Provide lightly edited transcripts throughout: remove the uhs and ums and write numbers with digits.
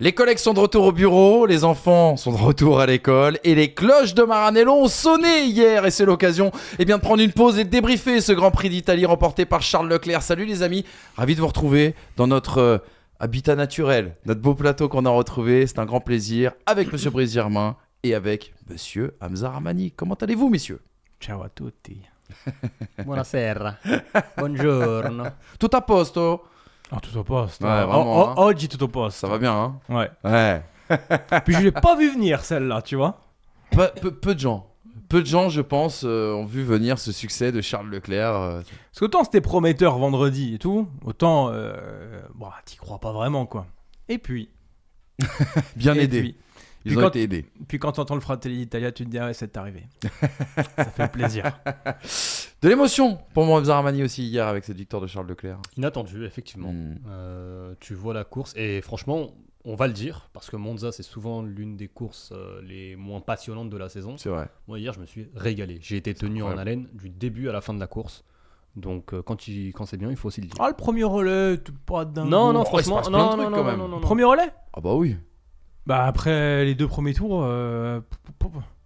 Les collègues sont de retour au bureau, les enfants sont de retour à l'école et les cloches de Maranello ont sonné hier et c'est l'occasion de prendre une pause et de débriefer ce Grand Prix d'Italie remporté par Charles Leclerc. Salut les amis, ravi de vous retrouver dans notre habitat naturel, notre beau plateau qu'on a retrouvé. C'est un grand plaisir avec Monsieur Brice Germain et avec Monsieur Hamza Ramani. Comment allez-vous messieurs? Ciao a tutti. Buonasera. Buongiorno. Tout à posto? Ah, tout au poste. Ouais, vraiment, hein. Oggi tout au poste. Ça va bien hein? Ouais. Ouais. Puis je l'ai pas vu venir celle-là, tu vois. Peu de gens. Peu de gens, je pense, ont vu venir ce succès de Charles Leclerc. Parce qu'autant c'était prometteur vendredi et tout, autant t'y crois pas vraiment quoi. Et puis. Bien et aidé. Puis, Ils puis ont été aidés. Puis quand t'entends le Fratelli d'Italia, tu te dis ah ouais, c'est arrivé. Ça fait plaisir. De l'émotion pour moi, Hamza Ramani aussi hier avec cette victoire de Charles Leclerc. Inattendu, effectivement. Tu vois la course et franchement, on va le dire, parce que Monza, c'est souvent l'une des courses les moins passionnantes de la saison. C'est vrai. Moi, hier, je me suis régalé. J'ai été tenu en haleine du début à la fin de la course. Donc, quand c'est bien, il faut aussi le dire. Ah, le premier relais, pas dingue. Non, franchement, il se passe plein de trucs, quand même. non. Premier relais? Ah bah oui. Bah après les 2 premiers tours.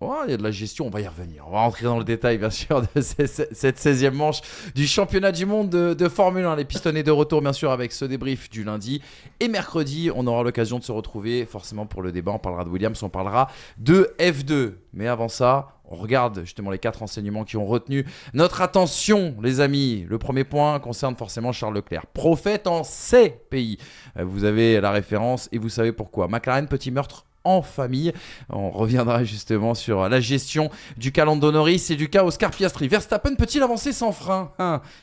Ouais, il y a de la gestion, on va y revenir. On va rentrer dans le détail, bien sûr, de cette 16e manche du championnat du monde de Formule 1. Les pistonnés de retour, bien sûr, avec ce débrief du lundi. Et mercredi, on aura l'occasion de se retrouver, forcément, pour le débat. On parlera de Williams, on parlera de F2. Mais avant ça, on regarde justement les 4 enseignements qui ont retenu notre attention, les amis. Le premier point concerne forcément Charles Leclerc. Prophète en ces pays. Vous avez la référence et vous savez pourquoi. McLaren, petit meurtre en famille. On reviendra justement sur la gestion du cas Lando Norris et du cas Oscar Piastri. Verstappen peut-il avancer sans frein?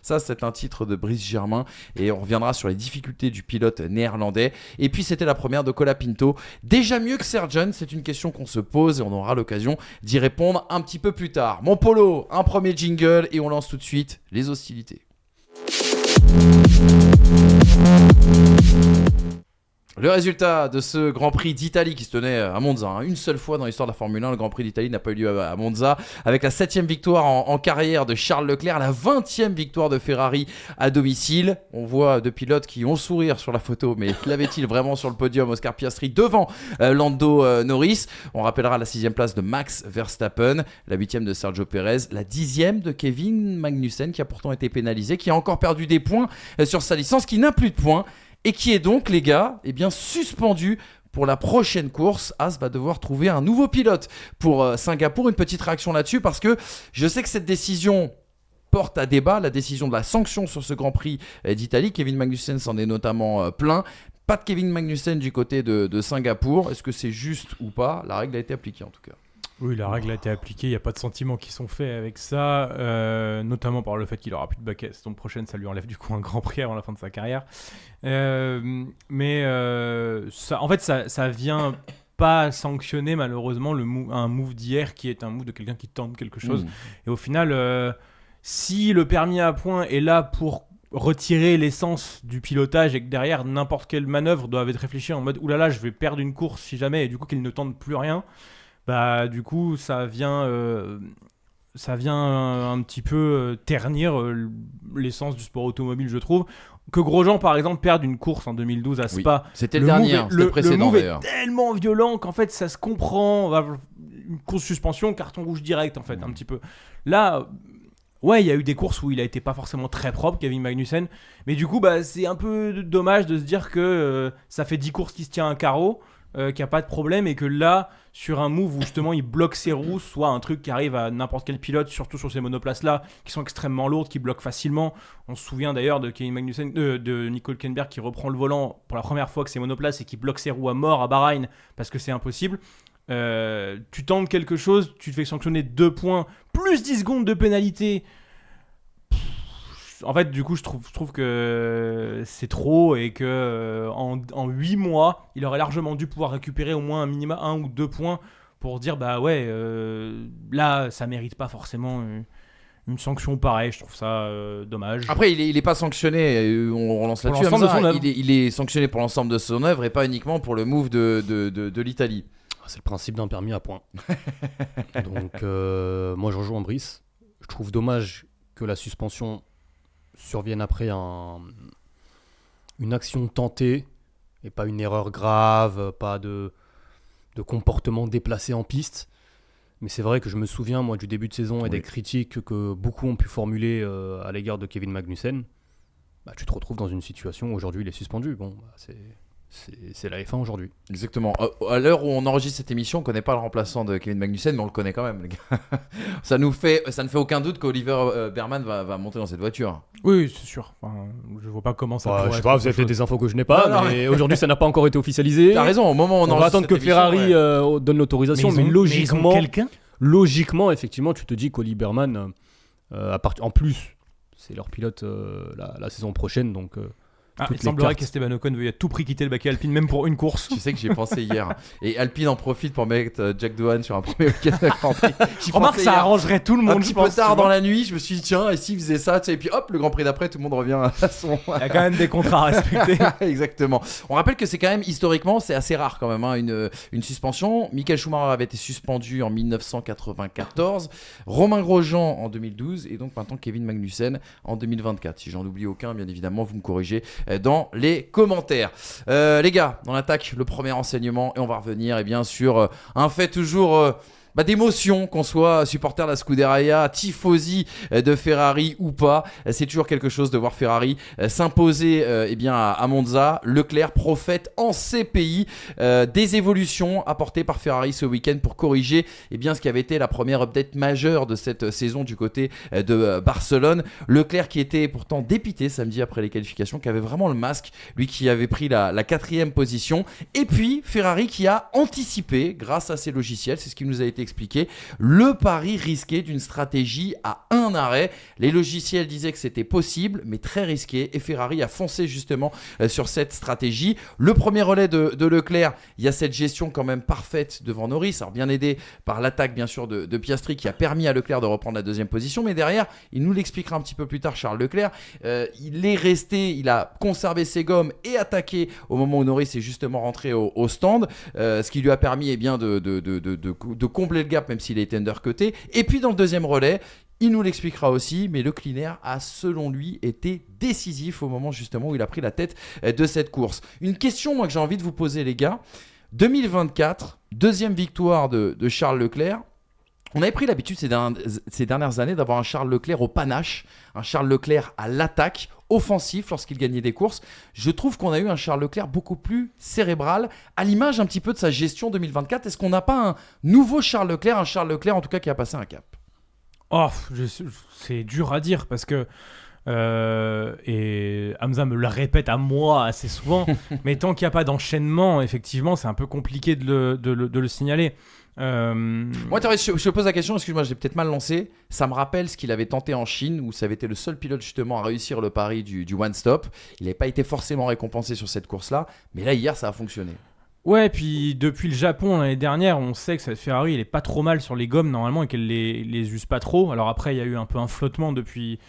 Ça, c'est un titre de Brice Germain. Et on reviendra sur les difficultés du pilote néerlandais. Et puis, c'était la première de Colapinto. Déjà mieux que Sargent? C'est une question qu'on se pose et on aura l'occasion d'y répondre un petit peu plus tard. Mon Polo, un premier jingle et on lance tout de suite les hostilités. Le résultat de ce Grand Prix d'Italie qui se tenait à Monza, une seule fois dans l'histoire de la Formule 1, le Grand Prix d'Italie n'a pas eu lieu à Monza, avec la 7e victoire en carrière de Charles Leclerc, la 20e victoire de Ferrari à domicile. On voit deux pilotes qui ont le sourire sur la photo, mais l'avait-il vraiment sur le podium? Oscar Piastri devant Lando Norris. On rappellera la 6e place de Max Verstappen, la 8e de Sergio Perez, la 10e de Kevin Magnussen qui a pourtant été pénalisé, qui a encore perdu des points sur sa licence, qui n'a plus de points. Et qui est donc, les gars, suspendu pour la prochaine course. As va devoir trouver un nouveau pilote pour Singapour. Une petite réaction là-dessus parce que je sais que cette décision porte à débat, la décision de la sanction sur ce Grand Prix d'Italie. Kevin Magnussen s'en est notamment plaint. Pas de Kevin Magnussen du côté de Singapour. Est-ce que c'est juste ou pas? La règle a été appliquée en tout cas. Oui, la règle a été appliquée, il n'y a pas de sentiments qui sont faits avec ça, notamment par le fait qu'il n'aura plus de baquet. Donc prochaine, ça lui enlève du coup un Grand Prix avant la fin de sa carrière. Ça, en fait, ça vient pas sanctionner malheureusement un move d'hier qui est un move de quelqu'un qui tente quelque chose. Et au final, si le permis à points est là pour retirer l'essence du pilotage et que derrière n'importe quelle manœuvre doit être réfléchie en mode oulala, je vais perdre une course si jamais, et du coup qu'il ne tente plus rien. Bah, du coup, ça vient un petit peu ternir l'essence du sport automobile, je trouve. Que Grosjean, par exemple, perde une course en 2012 à Spa. Oui, c'était le dernier, c'était le précédent le move d'ailleurs. est tellement violent qu'en fait, ça se comprend. Une course suspension, carton rouge direct, en fait, un petit peu. Là, ouais, il y a eu des courses où il a été pas forcément très propre, Kevin Magnussen. Mais du coup, c'est un peu dommage de se dire que ça fait 10 courses qu'il se tient un carreau. Qu'il n'y a pas de problème et que là, sur un move où justement il bloque ses roues, soit un truc qui arrive à n'importe quel pilote, surtout sur ces monoplaces là qui sont extrêmement lourdes, qui bloquent facilement. On se souvient d'ailleurs de Kevin Magnussen, de Nico Hülkenberg qui reprend le volant pour la première fois que c'est monoplace et qui bloque ses roues à mort à Bahreïn parce que c'est impossible. Tu tentes quelque chose, tu te fais sanctionner 2 points plus 10 secondes de pénalité. En fait, du coup, je trouve que c'est trop et que en 8 mois, il aurait largement dû pouvoir récupérer au moins un minimum 1 ou 2 points pour dire là, ça mérite pas forcément une sanction pareille. Je trouve ça dommage. Après, il est pas sanctionné, on relance pour là-dessus. l'ensemble de son œuvre. Il est sanctionné pour l'ensemble de son œuvre et pas uniquement pour le move de l'Italie. C'est le principe d'un permis à points. Donc, moi, je rejoins Brice. Je trouve dommage que la suspension survienne après une action tentée et pas une erreur grave, pas de comportement déplacé en piste. Mais c'est vrai que je me souviens, moi, du début de saison et des critiques que beaucoup ont pu formuler à l'égard de Kevin Magnussen. Bah, tu te retrouves dans une situation où aujourd'hui il est suspendu. Bon, bah, c'est la F1 aujourd'hui. Exactement. À l'heure où on enregistre cette émission, on ne connaît pas le remplaçant de Kevin Magnussen, mais on le connaît quand même, les gars. Ça ne fait aucun doute qu'Oliver Berman va monter dans cette voiture. Oui, c'est sûr. Enfin, je vois pas comment ça pourrait Je sais être pas, autre vous avez peut-être chose. des infos que je n'ai pas, Non, mais aujourd'hui ça n'a pas encore été officialisé. T'as raison, au moment où On va attendre que cette émission, Ferrari donne l'autorisation, mais ils ont logiquement, quelqu'un logiquement, effectivement, tu te dis qu'Oli Berman, en plus, c'est leur pilote la saison prochaine, donc il toutes les semblerait cartes. qu'Esteban Ocon veuille à tout prix quitter le baquet Alpine, même pour une course. Tu sais que j'y ai pensé hier. Et Alpine en profite pour mettre Jack Doohan sur un premier week-end de Grand Prix. J'y Remarque, pensais ça hier. arrangerait tout le monde, Un je petit pense. peu tard tu dans vois. la nuit, je me suis dit tiens, et s'il faisait ça, tu sais, et puis hop, le Grand Prix d'après, tout le monde revient à son. Il y a quand même des contrats à respecter. Exactement. On rappelle que c'est quand même historiquement, c'est assez rare quand même, hein, une suspension. Michael Schumacher avait été suspendu en 1994, Romain Grosjean en 2012 et donc maintenant Kevin Magnussen en 2024. Si j'en oublie aucun, bien évidemment, vous me corrigez dans les commentaires. Les gars, on attaque le premier enseignement et on va revenir sur un fait toujours d'émotion, qu'on soit supporter de la Scuderia, tifosi de Ferrari ou pas. C'est toujours quelque chose de voir Ferrari s'imposer à Monza. Leclerc, prophète en CPI, des évolutions apportées par Ferrari ce week-end pour corriger ce qui avait été la première update majeure de cette saison du côté de Barcelone. Leclerc qui était pourtant dépité samedi après les qualifications, qui avait vraiment le masque, lui qui avait pris la 4e position. Et puis Ferrari qui a anticipé grâce à ses logiciels, c'est ce qui nous a été expliqué, le pari risqué d'une stratégie à un arrêt. Les logiciels disaient que c'était possible, mais très risqué, et Ferrari a foncé justement sur cette stratégie. Le premier relais de Leclerc, il y a cette gestion quand même parfaite devant Norris, alors bien aidé par l'attaque bien sûr de Piastri qui a permis à Leclerc de reprendre la 2e position, mais derrière, il nous l'expliquera un petit peu plus tard, Charles Leclerc, il est resté, il a conservé ses gommes et attaqué au moment où Norris est justement rentré au stand, ce qui lui a permis de combler le gap même s'il a été undercuté. Et puis dans le 2e relais, il nous l'expliquera aussi, mais le clean air a selon lui été décisif au moment justement où il a pris la tête de cette course. Une question moi que j'ai envie de vous poser les gars, 2024, 2e victoire de Charles Leclerc. On avait pris l'habitude ces dernières années d'avoir un Charles Leclerc au panache, un Charles Leclerc à l'attaque, offensif lorsqu'il gagnait des courses. Je trouve qu'on a eu un Charles Leclerc beaucoup plus cérébral, à l'image un petit peu de sa gestion 2024. Est-ce qu'on n'a pas un nouveau Charles Leclerc, un Charles Leclerc en tout cas qui a passé un cap ? C'est dur à dire parce que et Hamza me le répète à moi assez souvent, mais tant qu'il n'y a pas d'enchaînement, effectivement, c'est un peu compliqué de le signaler. Moi, je te pose la question, excuse-moi, je l'ai peut-être mal lancé. Ça me rappelle ce qu'il avait tenté en Chine, où ça avait été le seul pilote justement à réussir le pari du one-stop. Il n'avait pas été forcément récompensé sur cette course-là, mais là, hier, ça a fonctionné. Ouais, puis depuis le Japon l'année dernière, on sait que cette Ferrari, elle est pas trop mal sur les gommes normalement et qu'elle les use pas trop. Alors après, il y a eu un peu un flottement depuis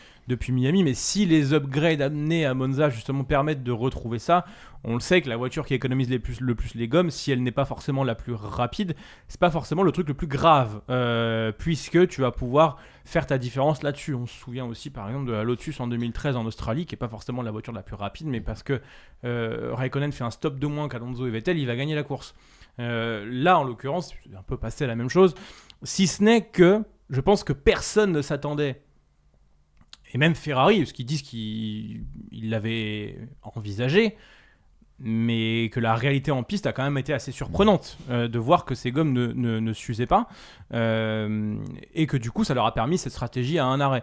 Miami, mais si les upgrades amenés à Monza justement permettent de retrouver ça, on le sait que la voiture qui économise le plus les gommes, si elle n'est pas forcément la plus rapide, c'est pas forcément le truc le plus grave, puisque tu vas pouvoir faire ta différence là-dessus. On se souvient aussi par exemple de la Lotus en 2013 en Australie, qui est pas forcément la voiture la plus rapide, mais parce que Raikkonen fait un stop de moins qu'Alonso et Vettel, il va gagner la course. Là en l'occurrence, c'est un peu passé à la même chose, si ce n'est que je pense que personne ne s'attendait, et même Ferrari, parce qu'ils disent qu'ils l'avaient envisagé, mais que la réalité en piste a quand même été assez surprenante de voir que ces gommes ne s'usaient pas et que du coup ça leur a permis cette stratégie à un arrêt.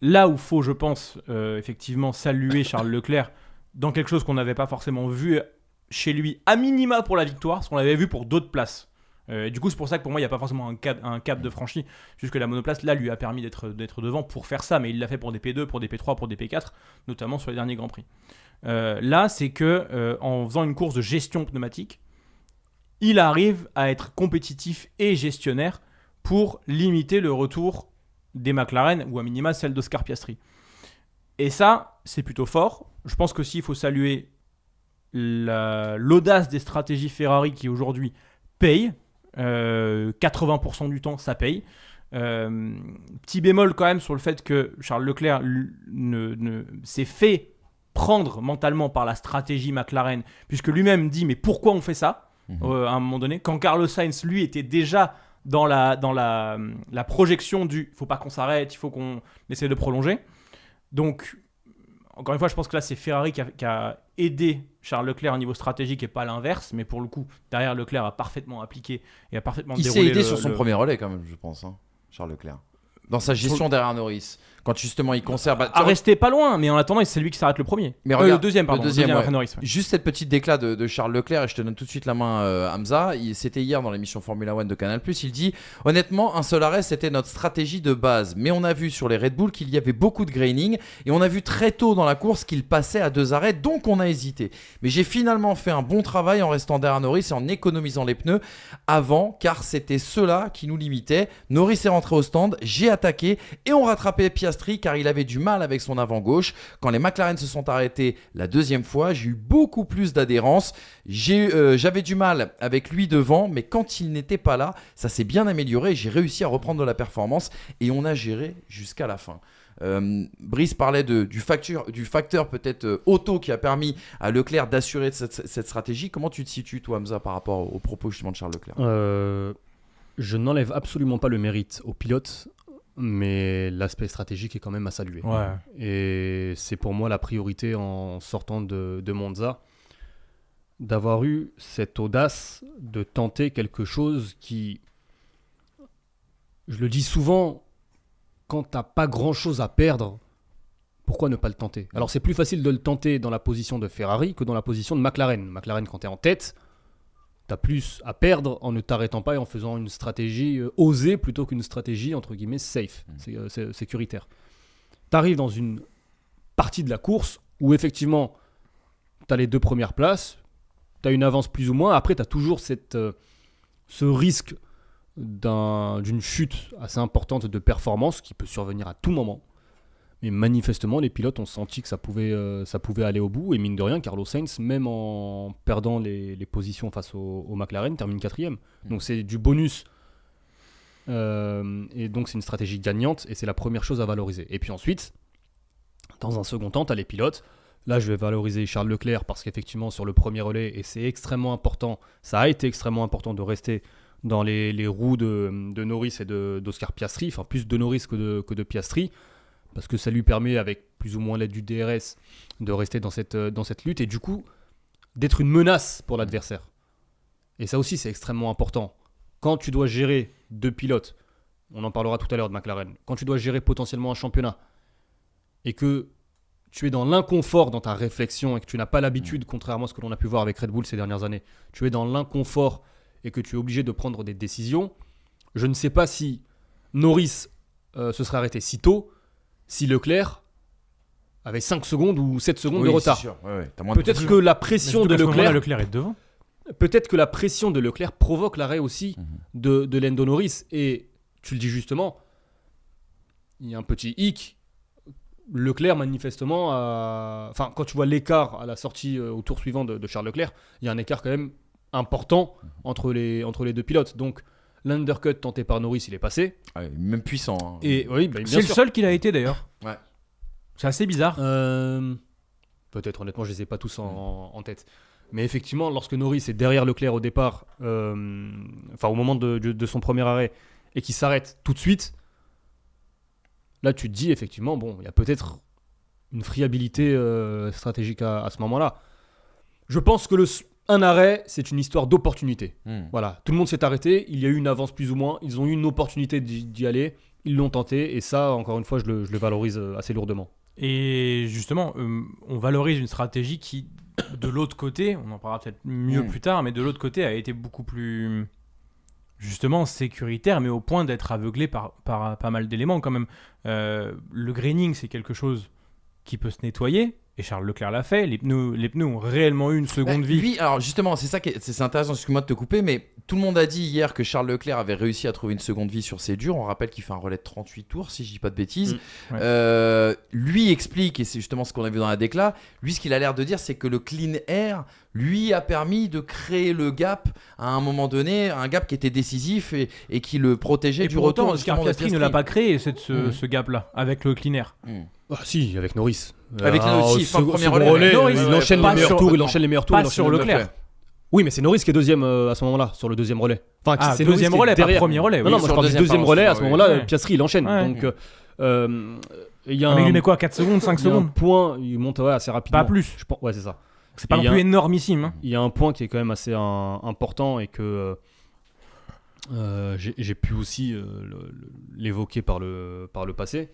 Là où faut, je pense, effectivement saluer Charles Leclerc dans quelque chose qu'on n'avait pas forcément vu chez lui, à minima pour la victoire, ce qu'on avait vu pour d'autres places. Et du coup, c'est pour ça que pour moi, il n'y a pas forcément un cap de franchi. Juste que la monoplace, là, lui a permis d'être devant pour faire ça. Mais il l'a fait pour des P2, pour des P3, pour des P4, notamment sur les derniers Grands Prix. Là, c'est que en faisant une course de gestion pneumatique, il arrive à être compétitif et gestionnaire pour limiter le retour des McLaren, ou à minima celle d'Oscar Piastri. Et ça, c'est plutôt fort. Je pense que s'il faut saluer l'audace des stratégies Ferrari qui aujourd'hui payent, 80% du temps ça paye. Petit bémol quand même sur le fait que Charles Leclerc s'est fait prendre mentalement par la stratégie McLaren, puisque lui-même dit mais pourquoi on fait ça à un moment donné, quand Carlos Sainz lui était déjà dans la projection du faut pas qu'on s'arrête, il faut qu'on essaie de prolonger. Donc encore une fois, je pense que là c'est Ferrari qui a aidé Charles Leclerc au niveau stratégique et pas l'inverse, mais pour le coup derrière Leclerc a parfaitement appliqué et a parfaitement déroulé. Il s'est aidé sur son premier relais quand même, je pense, Charles Leclerc. Dans sa gestion derrière Norris. Quand justement il conserve. À rester pas loin, mais en attendant, c'est lui qui s'arrête le premier. Mais regarde, le deuxième, pardon. Le deuxième, après Norris. Ouais. Juste cette petite déclat de Charles Leclerc, et je te donne tout de suite la main, Hamza. C'était hier dans l'émission Formula One de Canal+. Il dit honnêtement, un seul arrêt, c'était notre stratégie de base. Mais on a vu sur les Red Bull qu'il y avait beaucoup de graining. Et on a vu très tôt dans la course qu'il passait à 2 arrêts. Donc on a hésité. Mais j'ai finalement fait un bon travail en restant derrière Norris et en économisant les pneus avant, car c'était ceux-là qui nous limitaient. Norris est rentré au stand, j'ai attaqué et on rattrapait Piastri car il avait du mal avec son avant gauche. Quand les McLaren se sont arrêtés la deuxième fois, j'ai eu beaucoup plus d'adhérence. J'avais du mal avec lui devant, mais quand il n'était pas là, ça s'est bien amélioré. J'ai réussi à reprendre de la performance et on a géré jusqu'à la fin. Brice parlait du facteur peut-être auto qui a permis à Leclerc d'assurer cette stratégie. Comment tu te situes toi, Hamza, par rapport aux propos justement de Charles Leclerc? Je n'enlève absolument pas le mérite au pilote, mais l'aspect stratégique est quand même à saluer. Ouais. Et c'est pour moi la priorité en sortant de Monza, d'avoir eu cette audace de tenter quelque chose qui, je le dis souvent, quand t'as pas grand chose à perdre, pourquoi ne pas le tenter? Alors c'est plus facile de le tenter dans la position de Ferrari que dans la position de McLaren. McLaren, quand t'es en tête, t'as plus à perdre en ne t'arrêtant pas et en faisant une stratégie osée plutôt qu'une stratégie entre guillemets safe, sécuritaire. T'arrives dans une partie de la course où effectivement t'as les 2 premières places, t'as une avance plus ou moins, après t'as toujours ce risque d'une chute assez importante de performance qui peut survenir à tout moment. Mais manifestement, les pilotes ont senti que ça pouvait aller au bout. Et mine de rien, Carlos Sainz, même en perdant les positions face au McLaren, termine 4e. Donc c'est du bonus. Et donc c'est une stratégie gagnante. Et c'est la première chose à valoriser. Et puis ensuite, dans un second temps, tu as les pilotes. Là, je vais valoriser Charles Leclerc parce qu'effectivement, sur le premier relais, et c'est extrêmement important, ça a été extrêmement important de rester dans les roues de Norris et d'Oscar Piastri. Enfin, plus de Norris que de Piastri. Parce que ça lui permet, avec plus ou moins l'aide du DRS, de rester dans cette lutte et du coup, d'être une menace pour l'adversaire. Et ça aussi, c'est extrêmement important. Quand tu dois gérer 2 pilotes, on en parlera tout à l'heure de McLaren, quand tu dois gérer potentiellement un championnat et que tu es dans l'inconfort dans ta réflexion et que tu n'as pas l'habitude, contrairement à ce que l'on a pu voir avec Red Bull ces dernières années, tu es dans l'inconfort et que tu es obligé de prendre des décisions, je ne sais pas si Norris se serait arrêté si tôt, si Leclerc avait 5 secondes ou 7 secondes de retard. Sûr. Ouais, peut-être que la pression de Leclerc est devant. Peut-être que la pression de Leclerc provoque l'arrêt aussi de Lando Norris. Et tu le dis justement, il y a un petit hic. Leclerc, manifestement, enfin, quand tu vois l'écart à la sortie au tour suivant de Charles Leclerc, il y a un écart quand même important entre les 2 pilotes. Donc, l'undercut tenté par Norris, il est passé. Même puissant. Hein. Et, oui, bien c'est sûr. Le seul qu'il a été d'ailleurs. Ouais. C'est assez bizarre. Peut-être, honnêtement, je les ai pas tous en tête. Mais effectivement, lorsque Norris est derrière Leclerc au départ, au moment de son premier arrêt, et qu'il s'arrête tout de suite, là tu te dis effectivement, bon, il y a peut-être une friabilité stratégique à ce moment-là. Je pense que un arrêt, c'est une histoire d'opportunité. Voilà, tout le monde s'est arrêté, il y a eu une avance plus ou moins, ils ont eu une opportunité d'y aller, ils l'ont tenté, et ça, encore une fois, je le valorise assez lourdement. Et justement, on valorise une stratégie qui, de l'autre côté, on en parlera peut-être mieux plus tard, mais de l'autre côté a été beaucoup plus, justement, sécuritaire, mais au point d'être aveuglé par pas mal d'éléments quand même. Le graining, c'est quelque chose qui peut se nettoyer. Et Charles Leclerc l'a fait. Les pneus ont réellement eu une seconde vie. Lui, alors justement, c'est intéressant, excuse-moi de te couper, mais tout le monde a dit hier que Charles Leclerc avait réussi à trouver une seconde vie sur ses durs. On rappelle qu'il fait un relais de 38 tours, si je dis pas de bêtises. Ouais. Lui explique, et c'est justement ce qu'on a vu dans la déclat, lui ce qu'il a l'air de dire, c'est que le clean air, lui, a permis de créer le gap à un moment donné, un gap qui était décisif et qui le protégeait du retour. Oscar Piastri ne l'a pas créé, ce gap-là, avec le clean air. Ah si, avec Norris. Avec Norris, si, fin de premier second relais. Norris, il enchaîne les meilleurs tours, il enchaîne les meilleurs tours. Pas il enchaîne sur les Leclerc. meilleurs tours. Oui, mais c'est Norris qui est deuxième à ce moment-là, sur le deuxième relais. Enfin, c'est deuxième Norris relais, qui est pas derrière. premier relais. Non, Oui. non, moi je parle du deuxième relais. À ce moment-là, ouais. Piastri, il enchaîne. Ouais. Donc, il y a Mais il lui un met quoi, 4 secondes, 5 secondes point, il monte assez rapidement. Pas plus. Je pense, ouais, c'est ça. C'est pas Et non il y a plus un- énormissime. Hein. Il y a un point qui est quand même assez important et que j'ai pu aussi l'évoquer par le passé.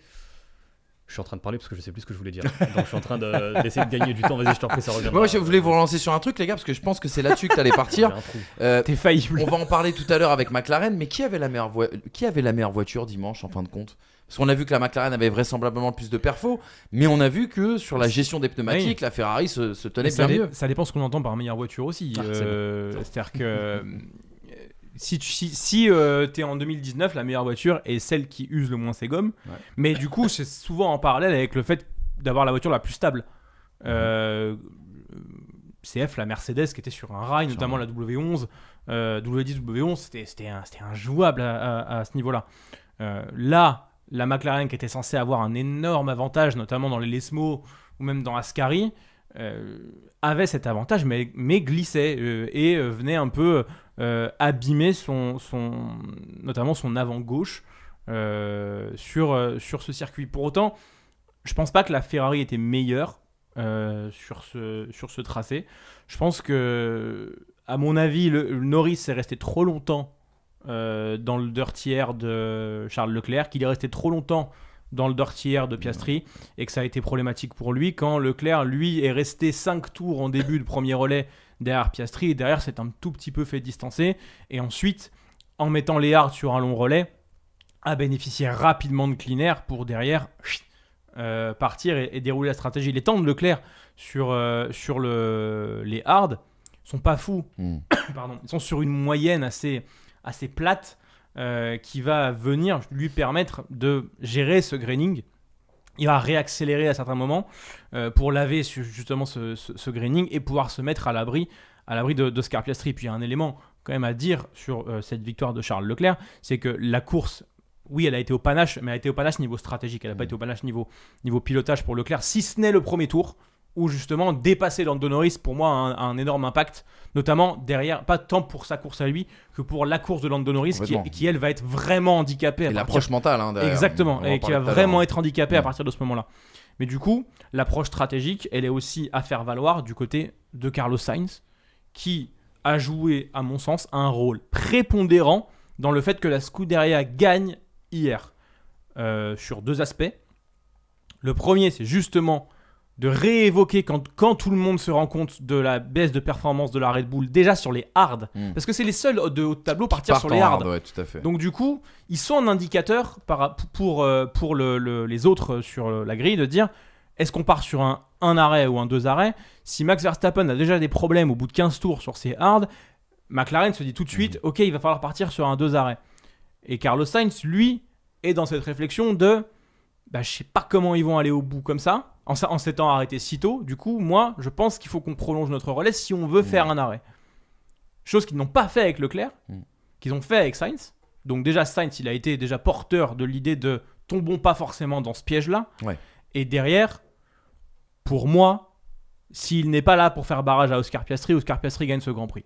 Je suis en train de parler parce que je sais plus ce que je voulais dire. Donc je suis en train d'essayer de gagner du temps. Vas-y, je t'en prie, ça revient. Moi, je voulais vous relancer sur un truc, les gars, parce que je pense que c'est là-dessus que t'allais partir. T'es faillible. On va en parler tout à l'heure avec McLaren, mais qui avait la meilleure voiture dimanche en fin de compte? Parce qu'on a vu que la McLaren avait vraisemblablement plus de perfos, mais on a vu que sur la gestion des pneumatiques, la Ferrari se tenait bien mieux. Ça dépend ce qu'on entend par meilleure voiture aussi. Ah, C'est-à-dire que si t'es en 2019, la meilleure voiture est celle qui use le moins ses gommes. Ouais. Mais du coup, c'est souvent en parallèle avec le fait d'avoir la voiture la plus stable. CF, la Mercedes qui était sur un rail, notamment la W11, W10, W11, c'était injouable à ce niveau-là. Là, la McLaren qui était censée avoir un énorme avantage, notamment dans les Lesmo ou même dans Ascari, avait cet avantage, mais glissait et venait un peu abîmer notamment son avant gauche sur ce circuit. Pour autant, je pense pas que la Ferrari était meilleure sur ce tracé. Je pense que, à mon avis, le Norris est resté trop longtemps dans le dirty air de Charles Leclerc, qu'il est resté trop longtemps dans le dirty air de Piastri et que ça a été problématique pour lui quand Leclerc, lui, est resté 5 tours en début de premier relais derrière Piastri et derrière c'est un tout petit peu fait distancer et ensuite, en mettant les hards sur un long relais, a bénéficié rapidement de clean air pour derrière partir et dérouler la stratégie. Les temps de Leclerc sur les hards sont pas fous. Pardon. Ils sont sur une moyenne assez plate qui va venir lui permettre de gérer ce graining. Il va réaccélérer à certains moments pour laver justement ce graining et pouvoir se mettre à l'abri d'Oscar Piastri. Puis il y a un élément quand même à dire sur cette victoire de Charles Leclerc, c'est que la course, oui, elle a été au panache, mais elle a été au panache niveau stratégique, elle n'a pas été au panache niveau pilotage pour Leclerc, si ce n'est le premier tour, où justement dépasser Lando Norris, pour moi, a un énorme impact, notamment derrière, pas tant pour sa course à lui, que pour la course de Lando Norris, qui elle va être vraiment handicapée. Et l'approche mentale, derrière. Exactement, et qui va vraiment être handicapée à partir de ce moment-là. Mais du coup, l'approche stratégique, elle est aussi à faire valoir du côté de Carlos Sainz, qui a joué, à mon sens, un rôle prépondérant dans le fait que la Scuderia gagne hier, sur 2 aspects. Le premier, c'est justement de réévoquer quand tout le monde se rend compte de la baisse de performance de la Red Bull, déjà sur les hards, parce que c'est les seuls de haut de tableau partir sur les hards. Ouais, tout à fait. Donc du coup, ils sont un indicateur pour les autres sur la grille de dire est-ce qu'on part sur un arrêt ou un 2 arrêts. Si Max Verstappen a déjà des problèmes au bout de 15 tours sur ses hards, McLaren se dit tout de suite ok, il va falloir partir sur un 2 arrêts. Et Carlos Sainz, lui, est dans cette réflexion de je sais pas comment ils vont aller au bout comme ça, en s'étant arrêté si tôt. Du coup, moi, je pense qu'il faut qu'on prolonge notre relais si on veut faire un arrêt. Chose qu'ils n'ont pas fait avec Leclerc, qu'ils ont fait avec Sainz. Donc déjà, Sainz, il a été déjà porteur de l'idée de tombons pas forcément dans ce piège-là. Ouais. Et derrière, pour moi, s'il n'est pas là pour faire barrage à Oscar Piastri gagne ce Grand Prix.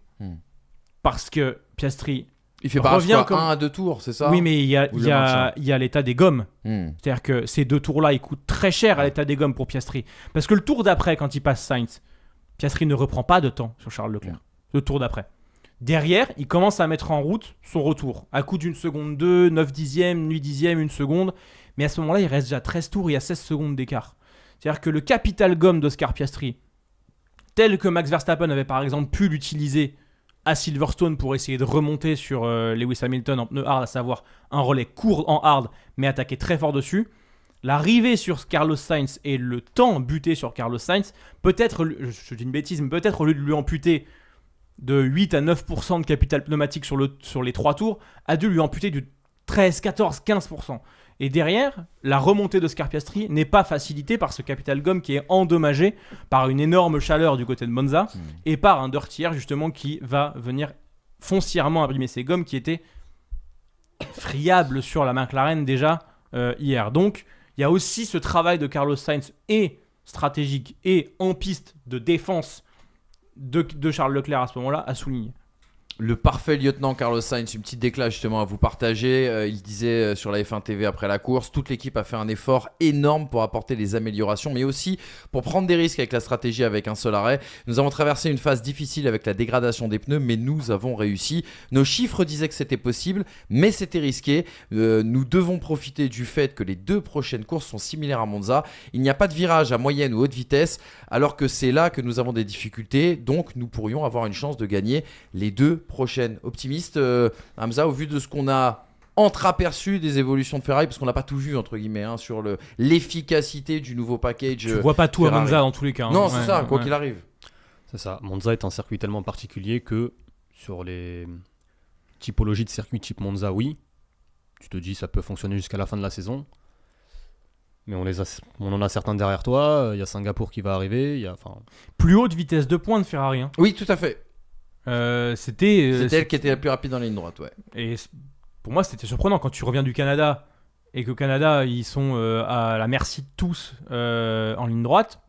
Parce que Piastri... Il fait barrage quoi, 1 à 2 tours, c'est ça? Oui, mais il y a l'état des gommes. C'est-à-dire que ces 2 tours-là, ils coûtent très cher à l'état des gommes pour Piastri. Parce que le tour d'après, quand il passe Sainz, Piastri ne reprend pas de temps sur Charles Leclerc. Le tour d'après. Derrière, il commence à mettre en route son retour. À coup d'une seconde 2, 9 dixièmes, 8 dixièmes, 1 seconde. Mais à ce moment-là, il reste déjà 13 tours, il y a 16 secondes d'écart. C'est-à-dire que le capital gomme d'Oscar Piastri, tel que Max Verstappen avait par exemple pu l'utiliser à Silverstone pour essayer de remonter sur Lewis Hamilton en pneu hard, à savoir un relais court en hard mais attaquer très fort dessus, l'arrivée sur Carlos Sainz et le temps buté sur Carlos Sainz, peut-être, je dis une bêtise, mais peut-être au lieu de lui amputer de 8 à 9% de capital pneumatique sur les 3 tours, a dû lui amputer du 13, 14, 15%. Et derrière, la remontée d'Oscar Piastri n'est pas facilitée par ce capital gomme qui est endommagé par une énorme chaleur du côté de Monza et par un dirty air justement qui va venir foncièrement abîmer ces gommes qui étaient friables sur la McLaren déjà hier. Donc, il y a aussi ce travail de Carlos Sainz et stratégique et en piste de défense de Charles Leclerc à ce moment-là à souligner. Le parfait lieutenant Carlos Sainz, une petite déclat justement à vous partager. Il disait sur la F1 TV après la course, toute l'équipe a fait un effort énorme pour apporter des améliorations, mais aussi pour prendre des risques avec la stratégie avec un seul arrêt. Nous avons traversé une phase difficile avec la dégradation des pneus, mais nous avons réussi. Nos chiffres disaient que c'était possible, mais c'était risqué. Nous devons profiter du fait que les 2 prochaines courses sont similaires à Monza. Il n'y a pas de virage à moyenne ou haute vitesse, alors que c'est là que nous avons des difficultés. Donc nous pourrions avoir une chance de gagner les 2 prochaine. Optimiste, Hamza, au vu de ce qu'on a entreaperçu des évolutions de Ferrari, parce qu'on n'a pas tout vu entre guillemets sur l'efficacité du nouveau package. Tu vois pas tout Ferrari. à Monza dans tous les cas. Non, c'est ça, quoi qu'il arrive. C'est ça. Monza est un circuit tellement particulier que sur les typologies de circuits type Monza, oui, tu te dis ça peut fonctionner jusqu'à la fin de la saison. Mais on en a certains derrière toi. Il y a Singapour qui va arriver. Plus haute vitesse de pointe de Ferrari. Oui, tout à fait. C'était elle qui était la plus rapide dans la ligne droite, ouais. Et pour moi, c'était surprenant quand tu reviens du Canada et qu'au Canada, ils sont à la merci de tous en ligne droite.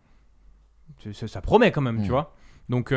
Ça promet quand même, tu vois. Donc,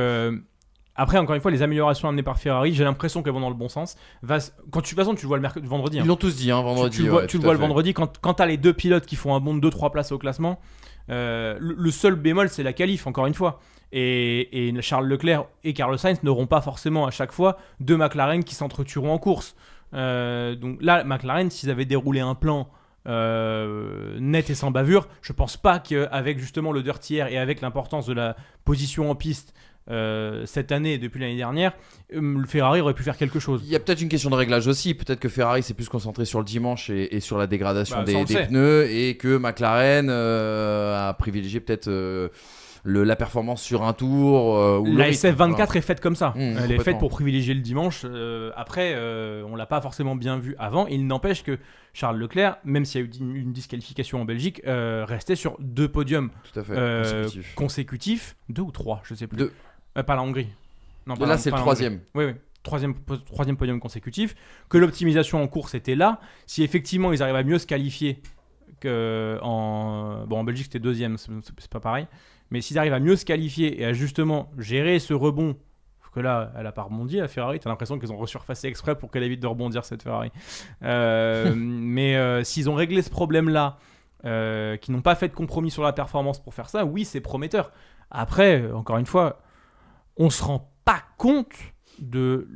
après, encore une fois, les améliorations amenées par Ferrari, j'ai l'impression qu'elles vont dans le bon sens. De toute façon, tu le vois le vendredi. Ils l'ont tous dit, vendredi. Tu le vois le vendredi quand tu as les 2 pilotes qui font un bond de 2-3 places au classement. Le seul bémol, c'est la qualif, encore une fois. Et Charles Leclerc et Carlos Sainz n'auront pas forcément à chaque fois 2 McLaren qui s'entretueront en course. Donc là, McLaren, s'ils avaient déroulé un plan net et sans bavure, je pense pas qu'avec justement le dirty air et avec l'importance de la position en piste cette année et depuis l'année dernière, le Ferrari aurait pu faire quelque chose. Il y a peut-être une question de réglage aussi. Peut-être que Ferrari s'est plus concentré sur le dimanche et sur la dégradation des pneus, et que McLaren a privilégié peut-être la performance sur un tour. La SF24 est faite comme ça. Elle est faite pour privilégier le dimanche. Après, on l'a pas forcément bien vu avant. Il n'empêche que Charles Leclerc, même s'il y a eu une disqualification en Belgique, restait sur 2 podiums consécutifs. 2 ou 3, je sais plus. 2. Pas la Hongrie. Non, là, c'est le 3e. Oui. Troisième podium consécutif. Que l'optimisation en course était là. Si effectivement ils arrivent à mieux se qualifier en Belgique, c'était 2e, c'est pas pareil. Mais s'ils arrivent à mieux se qualifier et à justement gérer ce rebond, que là, elle a pas rebondi, la Ferrari, t'as l'impression qu'ils ont resurfacé exprès pour qu'elle évite de rebondir, cette Ferrari. Mais s'ils ont réglé ce problème-là, qu'ils n'ont pas fait de compromis sur la performance pour faire ça, oui, c'est prometteur. Après, encore une fois, on se rend pas compte de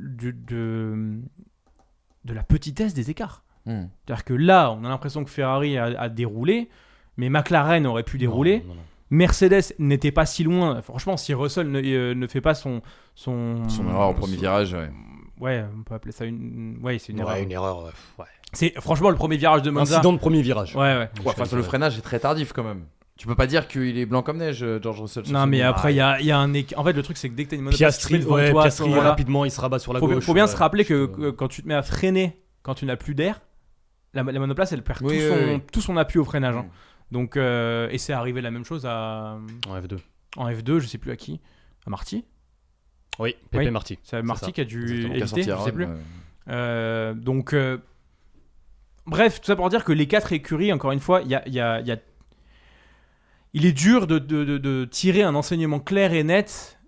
la petitesse des écarts. C'est-à-dire que là, on a l'impression que Ferrari a déroulé, mais McLaren aurait pu dérouler. Non. Mercedes n'était pas si loin. Franchement, si Russell ne fait pas son erreur au premier virage, ouais, on peut appeler ça une erreur. Une erreur. Ouais. C'est franchement le premier virage de Monza. Incident de premier virage. Ouais. Le freinage est très tardif quand même. Tu peux pas dire qu'il est blanc comme neige, George Russell. Non, mais après, il y a un en fait, le truc, c'est que dès que tu as une monoplace, Piastri rapidement, il se rabat sur la gauche. Faut bien se rappeler que quand tu te mets à freiner, quand tu n'as plus d'air, la monoplace, elle perd tout son appui au freinage. Donc, et c'est arrivé la même chose en F2. En F2, je sais plus à qui. À Marty. Oui, Pepe Marty. C'est Marty qui a dû éviter, je sais plus. Donc, bref, tout ça pour dire que les 4 écuries, encore une fois, il est dur de tirer un enseignement clair et net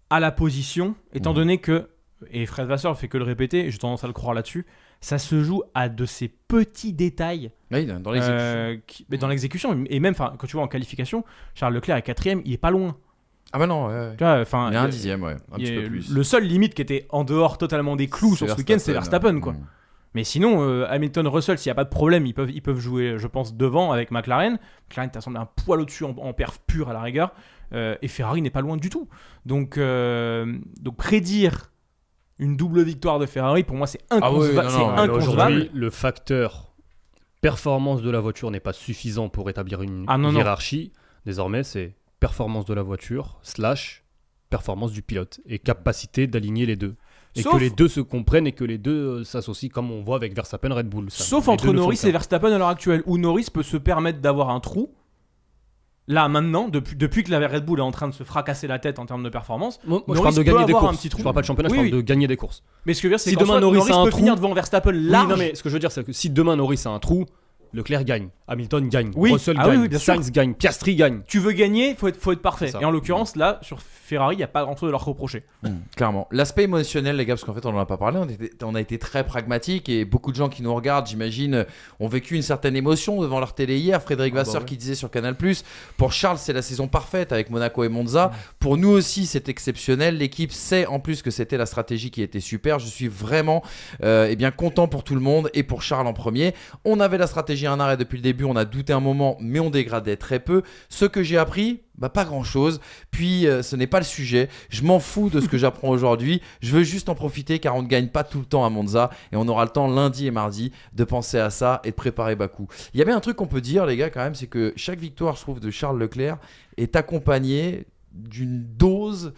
à la position, étant donné que, et Fred Vasseur fait que le répéter, et j'ai tendance à le croire là-dessus, ça se joue à de ces petits détails. Oui, dans l'exécution. Mais dans l'exécution, et même quand tu vois en qualification, Charles Leclerc est 4ème, il est pas loin. Ah bah non, ouais. Tu vois, il y a un 10e, ouais, un petit peu plus. Le seul limite qui était en dehors totalement des clous sur ce week-end, c'est Verstappen, quoi. Mais sinon, Hamilton, Russell, s'il n'y a pas de problème, ils peuvent jouer, je pense, devant avec McLaren. McLaren t'a semblé un poil au-dessus en perf pur à la rigueur. Et Ferrari n'est pas loin du tout. Donc prédire une double victoire de Ferrari, pour moi, c'est inconcevable. Aujourd'hui, le facteur performance de la voiture n'est pas suffisant pour établir une hiérarchie. Désormais, c'est performance de la voiture / performance du pilote et capacité d'aligner les deux. Et que les deux se comprennent et que les deux s'associent, comme on voit avec Verstappen Red Bull. Sauf entre Norris et Verstappen à l'heure actuelle, où Norris peut se permettre d'avoir un trou. Là, maintenant, depuis que la Red Bull est en train de se fracasser la tête en termes de performance, moi je parle de gagner des courses. Je parle pas de championnat, je parle de gagner des courses. Mais ce que je veux dire, c'est que demain Norris peut finir devant Verstappen large. Oui, non, mais ce que je veux dire, c'est que si demain Norris a un trou, Leclerc gagne, Hamilton gagne, Oui. Russell Ah oui, gagne, oui, bien sûr. Sainz gagne, Piastri gagne. Tu veux gagner, faut être parfait. C'est ça. Et en l'occurrence, là, sur Ferrari, il n'y a pas grand-chose à leur reprocher. Clairement. L'aspect émotionnel, les gars, parce qu'en fait, on n'en a pas parlé, on a été très pragmatique et beaucoup de gens qui nous regardent, j'imagine, ont vécu une certaine émotion devant leur télé hier. Frédéric Vasseur qui disait sur Canal+, pour Charles, c'est la saison parfaite avec Monaco et Monza. Pour nous aussi, c'est exceptionnel. L'équipe sait en plus que c'était la stratégie qui était super. Je suis vraiment bien content pour tout le monde et pour Charles en premier. On avait la stratégie à un arrêt depuis le début, on a douté un moment, mais on dégradait très peu. Ce que j'ai appris, pas grand chose. Puis ce n'est pas le sujet. Je m'en fous de ce que j'apprends aujourd'hui. Je veux juste en profiter car on ne gagne pas tout le temps à Monza et on aura le temps lundi et mardi de penser à ça et de préparer Bakou. Il y avait un truc qu'on peut dire, les gars, quand même, c'est que chaque victoire, je trouve, de Charles Leclerc est accompagnée d'une dose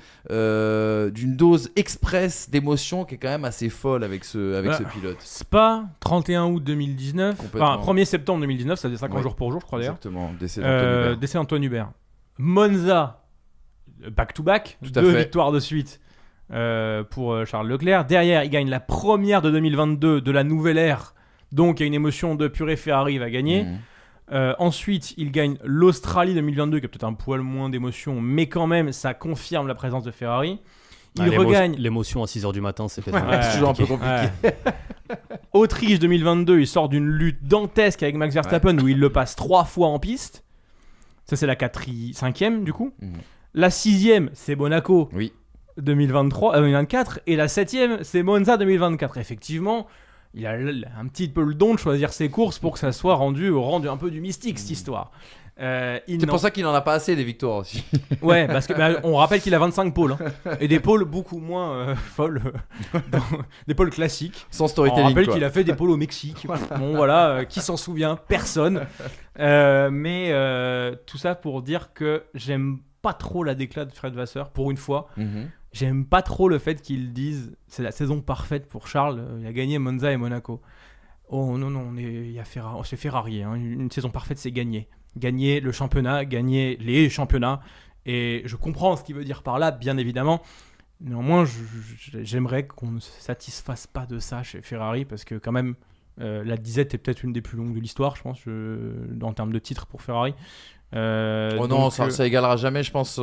express d'émotion qui est quand même assez folle avec ce pilote. Spa, 31 août 2019, Complètement. enfin 1er septembre 2019, ça faisait 50 Ouais. jours pour jour, je crois d'ailleurs. Exactement. Décès d'Antoine Hubert. Décès d'Antoine Hubert. Monza, back-to-back, Tout à 2 fait. victoires de suite pour Charles Leclerc. Derrière, il gagne la première de 2022 de la nouvelle ère, donc il y a une émotion de purée, Ferrari va gagner. Ensuite, il gagne l'Australie 2022, qui a peut-être un poil moins d'émotion, mais quand même, ça confirme la présence de Ferrari. Il regagne L'émotion à 6h du matin, c'est peut-être Ouais. C'est toujours un peu compliqué. Autriche 2022, il sort d'une lutte dantesque avec Max Verstappen où il le passe 3 fois en piste. Ça, c'est la 5e du coup. La 6e, c'est Monaco Oui. 2024. Et la 7e, c'est Monza 2024. Effectivement, il a un petit peu le don de choisir ses courses pour que ça soit rendu un peu du mystique, cette histoire. C'est pour ça qu'il n'en a pas assez des victoires aussi. Ouais, parce que on rappelle qu'il a 25 pôles. Et des pôles beaucoup moins folles. Des pôles classiques. Sans On storytelling. rappelle quoi. qu'il a fait des pôles au Mexique. Bon, voilà, qui s'en souvient? Personne. Mais tout ça pour dire que j'aime pas trop la déclat de Fred Vasseur, pour une fois. J'aime pas trop le fait qu'ils disent c'est la saison parfaite pour Charles, il a gagné Monza et Monaco. Oh non, c'est Ferrari. Hein. Une saison parfaite, c'est gagner. Gagner le championnat, gagner les championnats. Et je comprends ce qu'il veut dire par là, bien évidemment. Néanmoins, j'aimerais qu'on ne se satisfasse pas de ça chez Ferrari, parce que quand même, la disette est peut-être une des plus longues de l'histoire, je pense, en termes de titres pour Ferrari. Oh non, ça égalera jamais, je pense.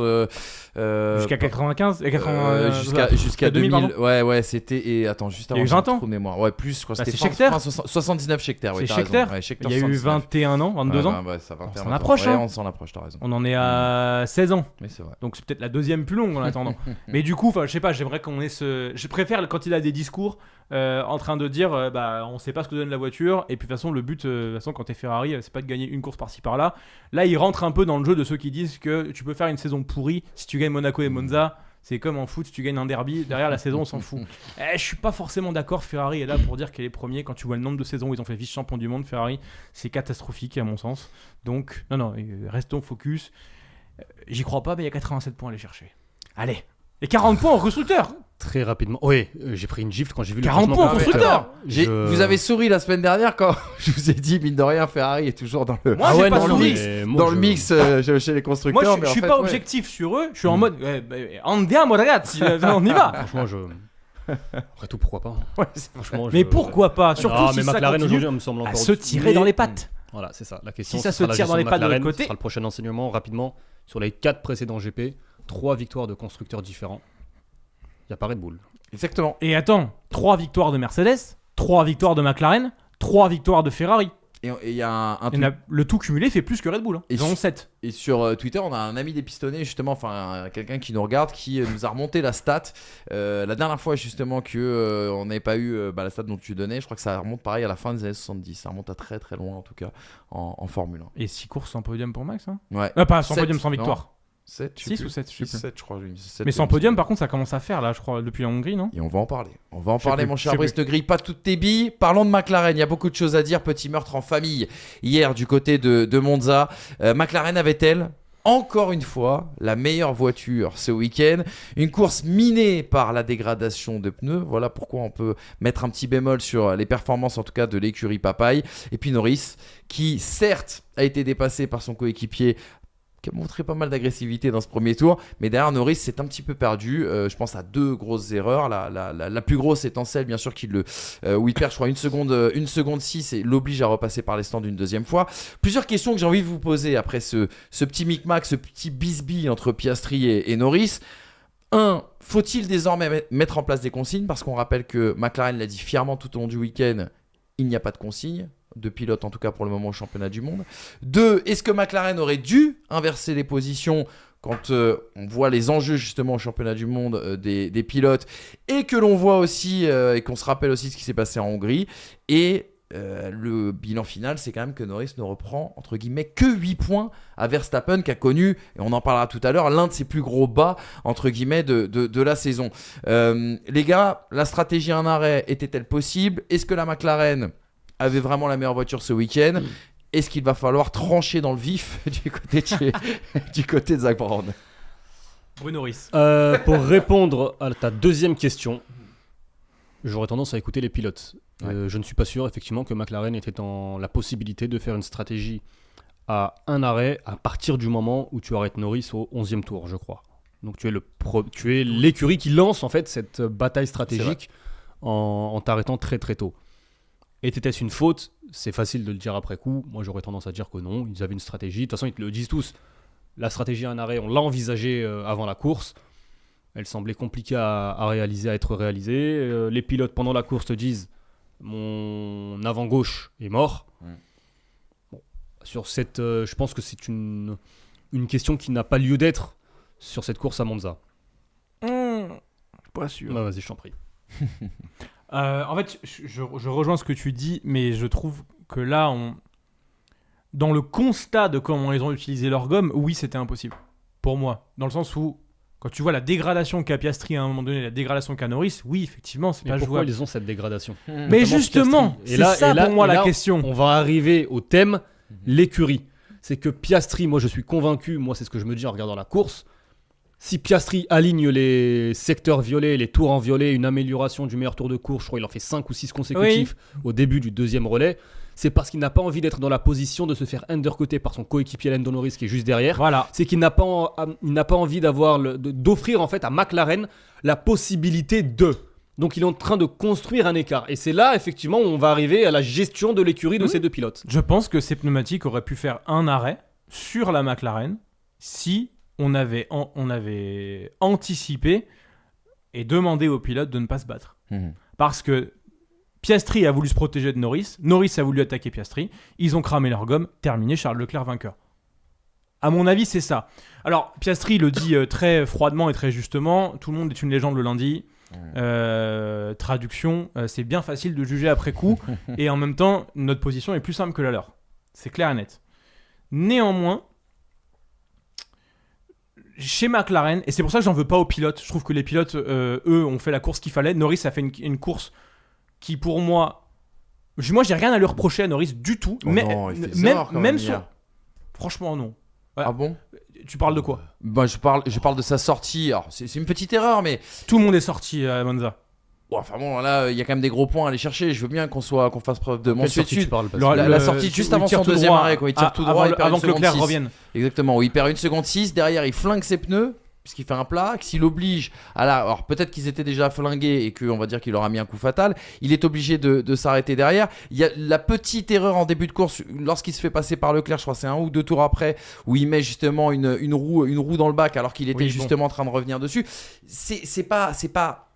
Jusqu'à 95 et 80, jusqu'à 2000, 2000. pardon. Ouais, c'était. Et attends, juste avant. Il y a eu 20 j'ai un ans. trou de mémoire. Ouais, plus, je crois. Bah, C'était c'est Scheckter. 79 Scheckter. C'est Ouais, t'as Scheckter. raison. Ouais, Scheckter, Il y a eu 79. 21 ans, 22 ans. Ouais, ça 21 On s'en maintenant. approche, Ouais, hein. on s'en approche, t'as raison. On en est à 16 ans. Mais c'est vrai. Donc c'est peut-être la deuxième plus longue en attendant. Mais du coup, je sais pas, j'aimerais qu'on ait ce. Je préfère quand il a des discours en train de dire on sait pas ce que donne la voiture. Et puis de toute façon, le but, de toute façon, quand t'es Ferrari, c'est pas de gagner une course par-ci par-là. Là, il rentre un peu dans le jeu de ceux qui disent que tu peux faire une saison pourrie si tu gagnes Monaco et Monza. C'est comme en foot, si tu gagnes un derby, derrière la saison, on s'en fout. Je suis pas forcément d'accord. Ferrari est là pour dire qu'elle est premier. Quand tu vois le nombre de saisons où ils ont fait vice-champion du monde, Ferrari, c'est catastrophique à mon sens. Donc, non, restons focus. J'y crois pas, mais il y a 87 points à aller chercher. Allez. Et 40 points en constructeur. Très rapidement. Oui, j'ai pris une gifle quand j'ai vu 40 le points en classement. constructeur. Vous avez souri la semaine dernière quand je vous ai dit, mine de rien, Ferrari est toujours dans le, Moi, j'ai pas souri. dans le mix chez les constructeurs. Moi, je mais en suis fait, pas ouais. objectif sur eux. Je suis en mode andiamo ragazzi, on y va. Franchement, après tout, pourquoi pas. Ouais, Franchement, Mais pourquoi pas? Surtout Ah, si mais ça McLaren continue aujourd'hui me semble à encore se au-dessus. tirer dans les pattes. Voilà, c'est ça. La question, Si ça ce sera se la tire dans gestion les de pattes de McLaren, l'autre côté. Ce sera le prochain enseignement rapidement. Sur les 4 précédents GP, 3 victoires de constructeurs différents. Il n'y a pas Red Bull. Exactement. Et attends, 3 victoires de Mercedes, 3 victoires de McLaren, 3 victoires de Ferrari. Et il y a un Il y en a- le tout cumulé fait plus que Red Bull. Hein. Et Ils en ont 7. Et sur Twitter, on a un ami des pistonnés, justement, quelqu'un qui nous regarde, qui nous a remonté la stat. La dernière fois, justement, on n'avait pas eu la stat dont tu donnais, je crois que ça remonte pareil à la fin des années 70. Ça remonte à très très loin, en tout cas, en Formule Et 6 courses sans podium pour Max. Hein. 1. Ouais. Pas sans 7, podium, sans victoire. 7, 6 ou 7, je sais plus. 7, je crois. Mais sans podium, par contre, ça commence à faire là, je crois, depuis la Hongrie, non? Et on va en parler. On va en Je sais parler, plus, mon je cher sais Brice. plus. Ne grille pas toutes tes billes. Parlons de McLaren. Il y a beaucoup de choses à dire. Petit meurtre en famille hier du côté de Monza. McLaren avait-elle encore une fois la meilleure voiture ce week-end? Une course minée par la dégradation de pneus. Voilà pourquoi on peut mettre un petit bémol sur les performances, en tout cas de l'écurie Papaye. Et puis Norris, qui certes a été dépassé par son coéquipier qui a montré pas mal d'agressivité dans ce premier tour, mais derrière Norris s'est un petit peu perdu. Je pense à 2 grosses erreurs. La plus grosse étant celle, bien sûr, où il perd, je crois, 1 seconde 6 et l'oblige à repasser par les stands une deuxième fois. Plusieurs questions que j'ai envie de vous poser après ce petit micmac, ce petit bisbille entre Piastri et Norris. 1. Faut-il désormais mettre en place des consignes? Parce qu'on rappelle que McLaren l'a dit fièrement tout au long du week-end, il n'y a pas de consignes. De pilote en tout cas pour le moment au championnat du monde. 2. Est-ce que McLaren aurait dû inverser les positions quand on voit les enjeux justement au championnat du monde des pilotes et que l'on voit aussi et qu'on se rappelle aussi ce qui s'est passé en Hongrie. Et le bilan final, c'est quand même que Norris ne reprend entre guillemets que 8 points à Verstappen qui a connu, et on en parlera tout à l'heure, l'un de ses plus gros bas entre guillemets de la saison. Les gars, la stratégie en arrêt était-elle possible? Est-ce que la McLaren avait vraiment la meilleure voiture ce week-end? Est-ce qu'il va falloir trancher dans le vif du côté de Zak Brown? Bruno Norris. Pour répondre à ta deuxième question, j'aurais tendance à écouter les pilotes. Ouais. Je ne suis pas sûr effectivement que McLaren était dans la possibilité de faire une stratégie à un arrêt à partir du moment où tu arrêtes Norris au 11e tour, je crois. Donc tu es l'écurie qui lance en fait cette bataille stratégique en t'arrêtant très très tôt. Était-ce une faute? C'est facile de le dire après coup. Moi, j'aurais tendance à dire que non. Ils avaient une stratégie. De toute façon, ils te le disent tous. La stratégie à un arrêt, on l'a envisagée avant la course. Elle semblait compliquée à réaliser, à être réalisée. Les pilotes, pendant la course, te disent « Mon avant-gauche est mort ». Bon, sur cette, je pense que c'est une question qui n'a pas lieu d'être sur cette course à Monza. Pas sûr. Bah, vas-y, je t'en prie. En fait, je rejoins ce que tu dis, mais je trouve que là, dans le constat de comment ils ont utilisé leur gomme, oui, c'était impossible. Pour moi. Dans le sens où, quand tu vois la dégradation qu'a Piastri à un moment donné, la dégradation qu'a Norris, oui, effectivement, c'est Mais pas pourquoi jouable. ils ont cette dégradation? Mais justement, Piastri. c'est ça pour moi la question. On va arriver au thème, l'écurie. C'est que Piastri, moi je suis convaincu, moi c'est ce que je me dis en regardant la course, si Piastri aligne les secteurs violets, les tours en violet, une amélioration du meilleur tour de course, je crois qu'il en fait 5 ou 6 consécutifs au début du deuxième relais, c'est parce qu'il n'a pas envie d'être dans la position de se faire undercuter par son coéquipier Lando Norris qui est juste derrière. Voilà. C'est qu'il n'a pas envie d'offrir en fait à McLaren la possibilité de. Donc il est en train de construire un écart. Et c'est là effectivement où on va arriver à la gestion de l'écurie de ces deux pilotes. Je pense que ces pneumatiques auraient pu faire un arrêt sur la McLaren si on avait anticipé et demandé aux pilotes de ne pas se battre. Parce que Piastri a voulu se protéger de Norris, Norris a voulu attaquer Piastri, ils ont cramé leur gomme, terminé, Charles Leclerc vainqueur. À mon avis, c'est ça. Alors, Piastri le dit très froidement et très justement, tout le monde est une légende le lundi. Traduction, c'est bien facile de juger après coup, et en même temps, notre position est plus simple que la leur. C'est clair et net. Néanmoins, chez McLaren, et c'est pour ça que j'en veux pas aux pilotes, je trouve que les pilotes, eux, ont fait la course qu'il fallait. Norris a fait une course qui, pour moi, j'ai rien à lui reprocher à Norris du tout. Oh mais non, il fait des erreurs quand même hier. Franchement, non. Ouais. Ah bon? Tu parles de quoi? Bah, je parle de sa sortie. Alors, c'est une petite erreur, mais Tout le monde est sorti à Monza. ouais, enfin bon, là, il y a quand même des gros points à aller chercher. Je veux bien qu'on fasse preuve de Quelle sortie tu mansuétude. parles, parce Le- que- La sortie juste où avant il tire son tout deuxième droit, arrêt, quand il tire tout droit, il perd avant une que Leclerc seconde 6. revienne. Exactement, où il perd 1 seconde 6. Derrière, il flingue ses pneus, puisqu'il fait un plat. S'il oblige alors peut-être qu'ils étaient déjà flingués et qu'on va dire qu'il leur a mis un coup fatal. Il est obligé de s'arrêter derrière. Il y a la petite erreur en début de course, lorsqu'il se fait passer par Leclerc, je crois que c'est 1 ou 2 tours après, où il met justement une roue dans le bac alors qu'il était Oui, justement en train de revenir dessus. C'est pas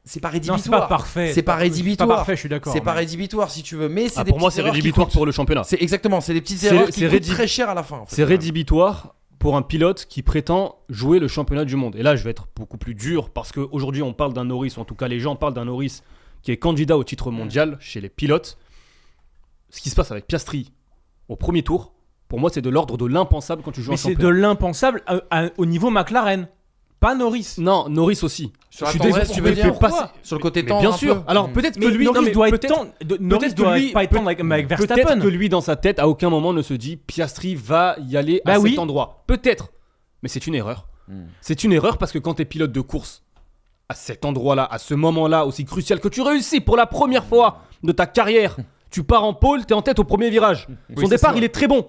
rédhibitoire. Non, c'est pas parfait. C'est pas rédhibitoire. C'est pas parfait, je suis d'accord. C'est pas mais- rédhibitoire si tu veux, mais c'est des pour moi, petites c'est erreurs qui rédhibitoire coûtent. pour le championnat. C'est exactement, c'est des petites C'est- erreurs qui c'est coûtent très cher à la fin. En fait. C'est rédhibitoire pour un pilote qui prétend jouer le championnat du monde. Et là, je vais être beaucoup plus dur parce qu'aujourd'hui, on parle d'un Norris, ou en tout cas, les gens parlent d'un Norris qui est candidat au titre mondial chez les pilotes. Ce qui se passe avec Piastri au premier tour, pour moi, c'est de l'ordre de l'impensable quand tu joues Mais un c'est championnat. de l'impensable au niveau McLaren. Pas Norris. Non, Norris aussi. Sur la Je suis tendresse, désolé, tu on veux me dire fait passer- sur le côté Mais temps. bien un sûr. peu. Alors peut-être Mais que lui, Norris doit être peut-être Norris que doit lui- pas être temps avec Verstappen. peut-être que lui, dans sa tête, à aucun moment ne se dit Piastri va y aller à Bah oui. cet endroit. Peut-être. Mais c'est une erreur. C'est une erreur parce que quand tu es pilote de course, à cet endroit-là, à ce moment-là aussi crucial, que tu réussis pour la première fois de ta carrière, tu pars en pôle, tu es en tête au premier virage. Son ça, départ, c'est il est très bon.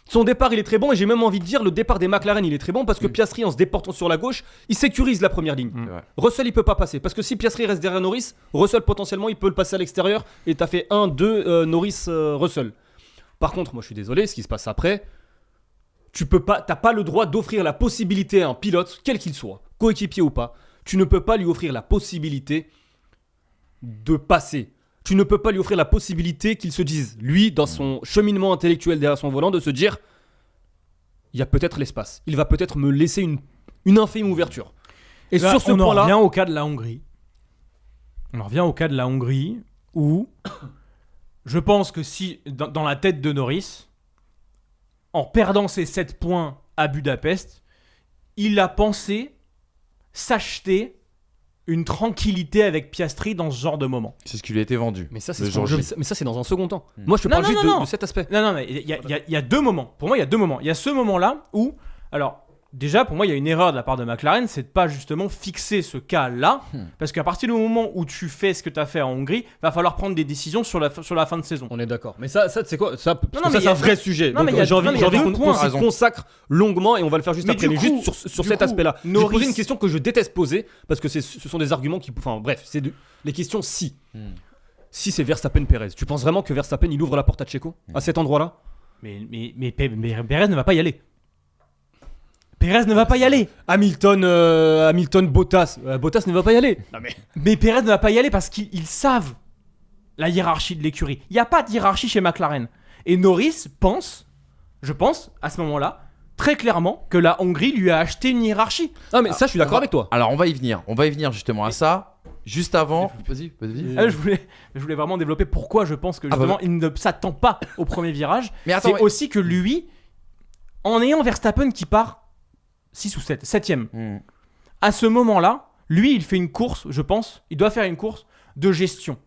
Son départ, il est très bon, et j'ai même envie de dire, le départ des McLaren, il est très bon, parce que Piastri, en se déportant sur la gauche, il sécurise la première ligne. Ouais. Russell, il peut pas passer, parce que si Piastri reste derrière Norris, Russell, potentiellement, il peut le passer à l'extérieur, et t'as fait 1-2 Norris-Russell. Par contre, moi, je suis désolé, ce qui se passe après, t'as pas le droit d'offrir la possibilité à un pilote, quel qu'il soit, coéquipier ou pas, tu ne peux pas lui offrir la possibilité de passer. Tu ne peux pas lui offrir la possibilité qu'il se dise, lui, dans son cheminement intellectuel derrière son volant, de se dire, il y a peut-être l'espace. Il va peut-être me laisser une infime ouverture. Et Là, sur ce on en point-là, revient au cas de la Hongrie. On en revient au cas de la Hongrie où je pense que si, dans la tête de Norris, en perdant ses 7 points à Budapest, il a pensé s'acheter une tranquillité avec Piastri dans ce genre de moment. C'est ce qui lui a été vendu. mais ça, le c'est, jour J. mais ça, c'est dans un second temps. Moi, je te Non, parle non, juste non, non. de cet aspect. Non, mais il y a 2 moments. Pour moi, il y a 2 moments. Il y a ce moment-là où, alors, déjà, pour moi, il y a une erreur de la part de McLaren, c'est de pas justement fixer ce cas-là, parce qu'à partir du moment où tu fais ce que tu as fait en Hongrie, va falloir prendre des décisions sur la fin de saison. On est d'accord. Mais ça c'est quoi ça, parce Non, que mais ça, il c'est y a un vrai deux- sujet. Non, Donc, mais il y a- j'ai envie, non, mais il y j'ai a envie deux qu'on points, s'y raison. consacre longuement, et on va le faire juste Mais après. du Mais coup- juste sur du cet coup, aspect-là. Je vais Norris- poser une question que je déteste poser, parce que ce sont des arguments qui... Enfin bref, les questions si. Si c'est Verstappen-Perez, tu penses vraiment que Verstappen, il ouvre la porte à Checo à cet endroit-là? Mais Perez ne va pas y aller. Perez ne va pas y aller. Hamilton, Bottas. Bottas ne va pas y aller. Mais Perez ne va pas y aller parce qu'ils savent la hiérarchie de l'écurie. Il n'y a pas de hiérarchie chez McLaren. Et Norris pense, je pense, à ce moment-là, très clairement, que la Hongrie lui a acheté une hiérarchie. Ah, mais ça, je suis d'accord avec toi. Alors on va y venir. On va y venir justement à ça. Juste avant. Vas-y. Ah, je voulais vraiment développer pourquoi je pense que justement il ne s'attend pas au premier virage. Mais attends, C'est aussi que lui, en ayant Verstappen qui part 6 ou 7, 7ème, à ce moment-là, lui il fait une course, je pense, il doit faire une course de gestion.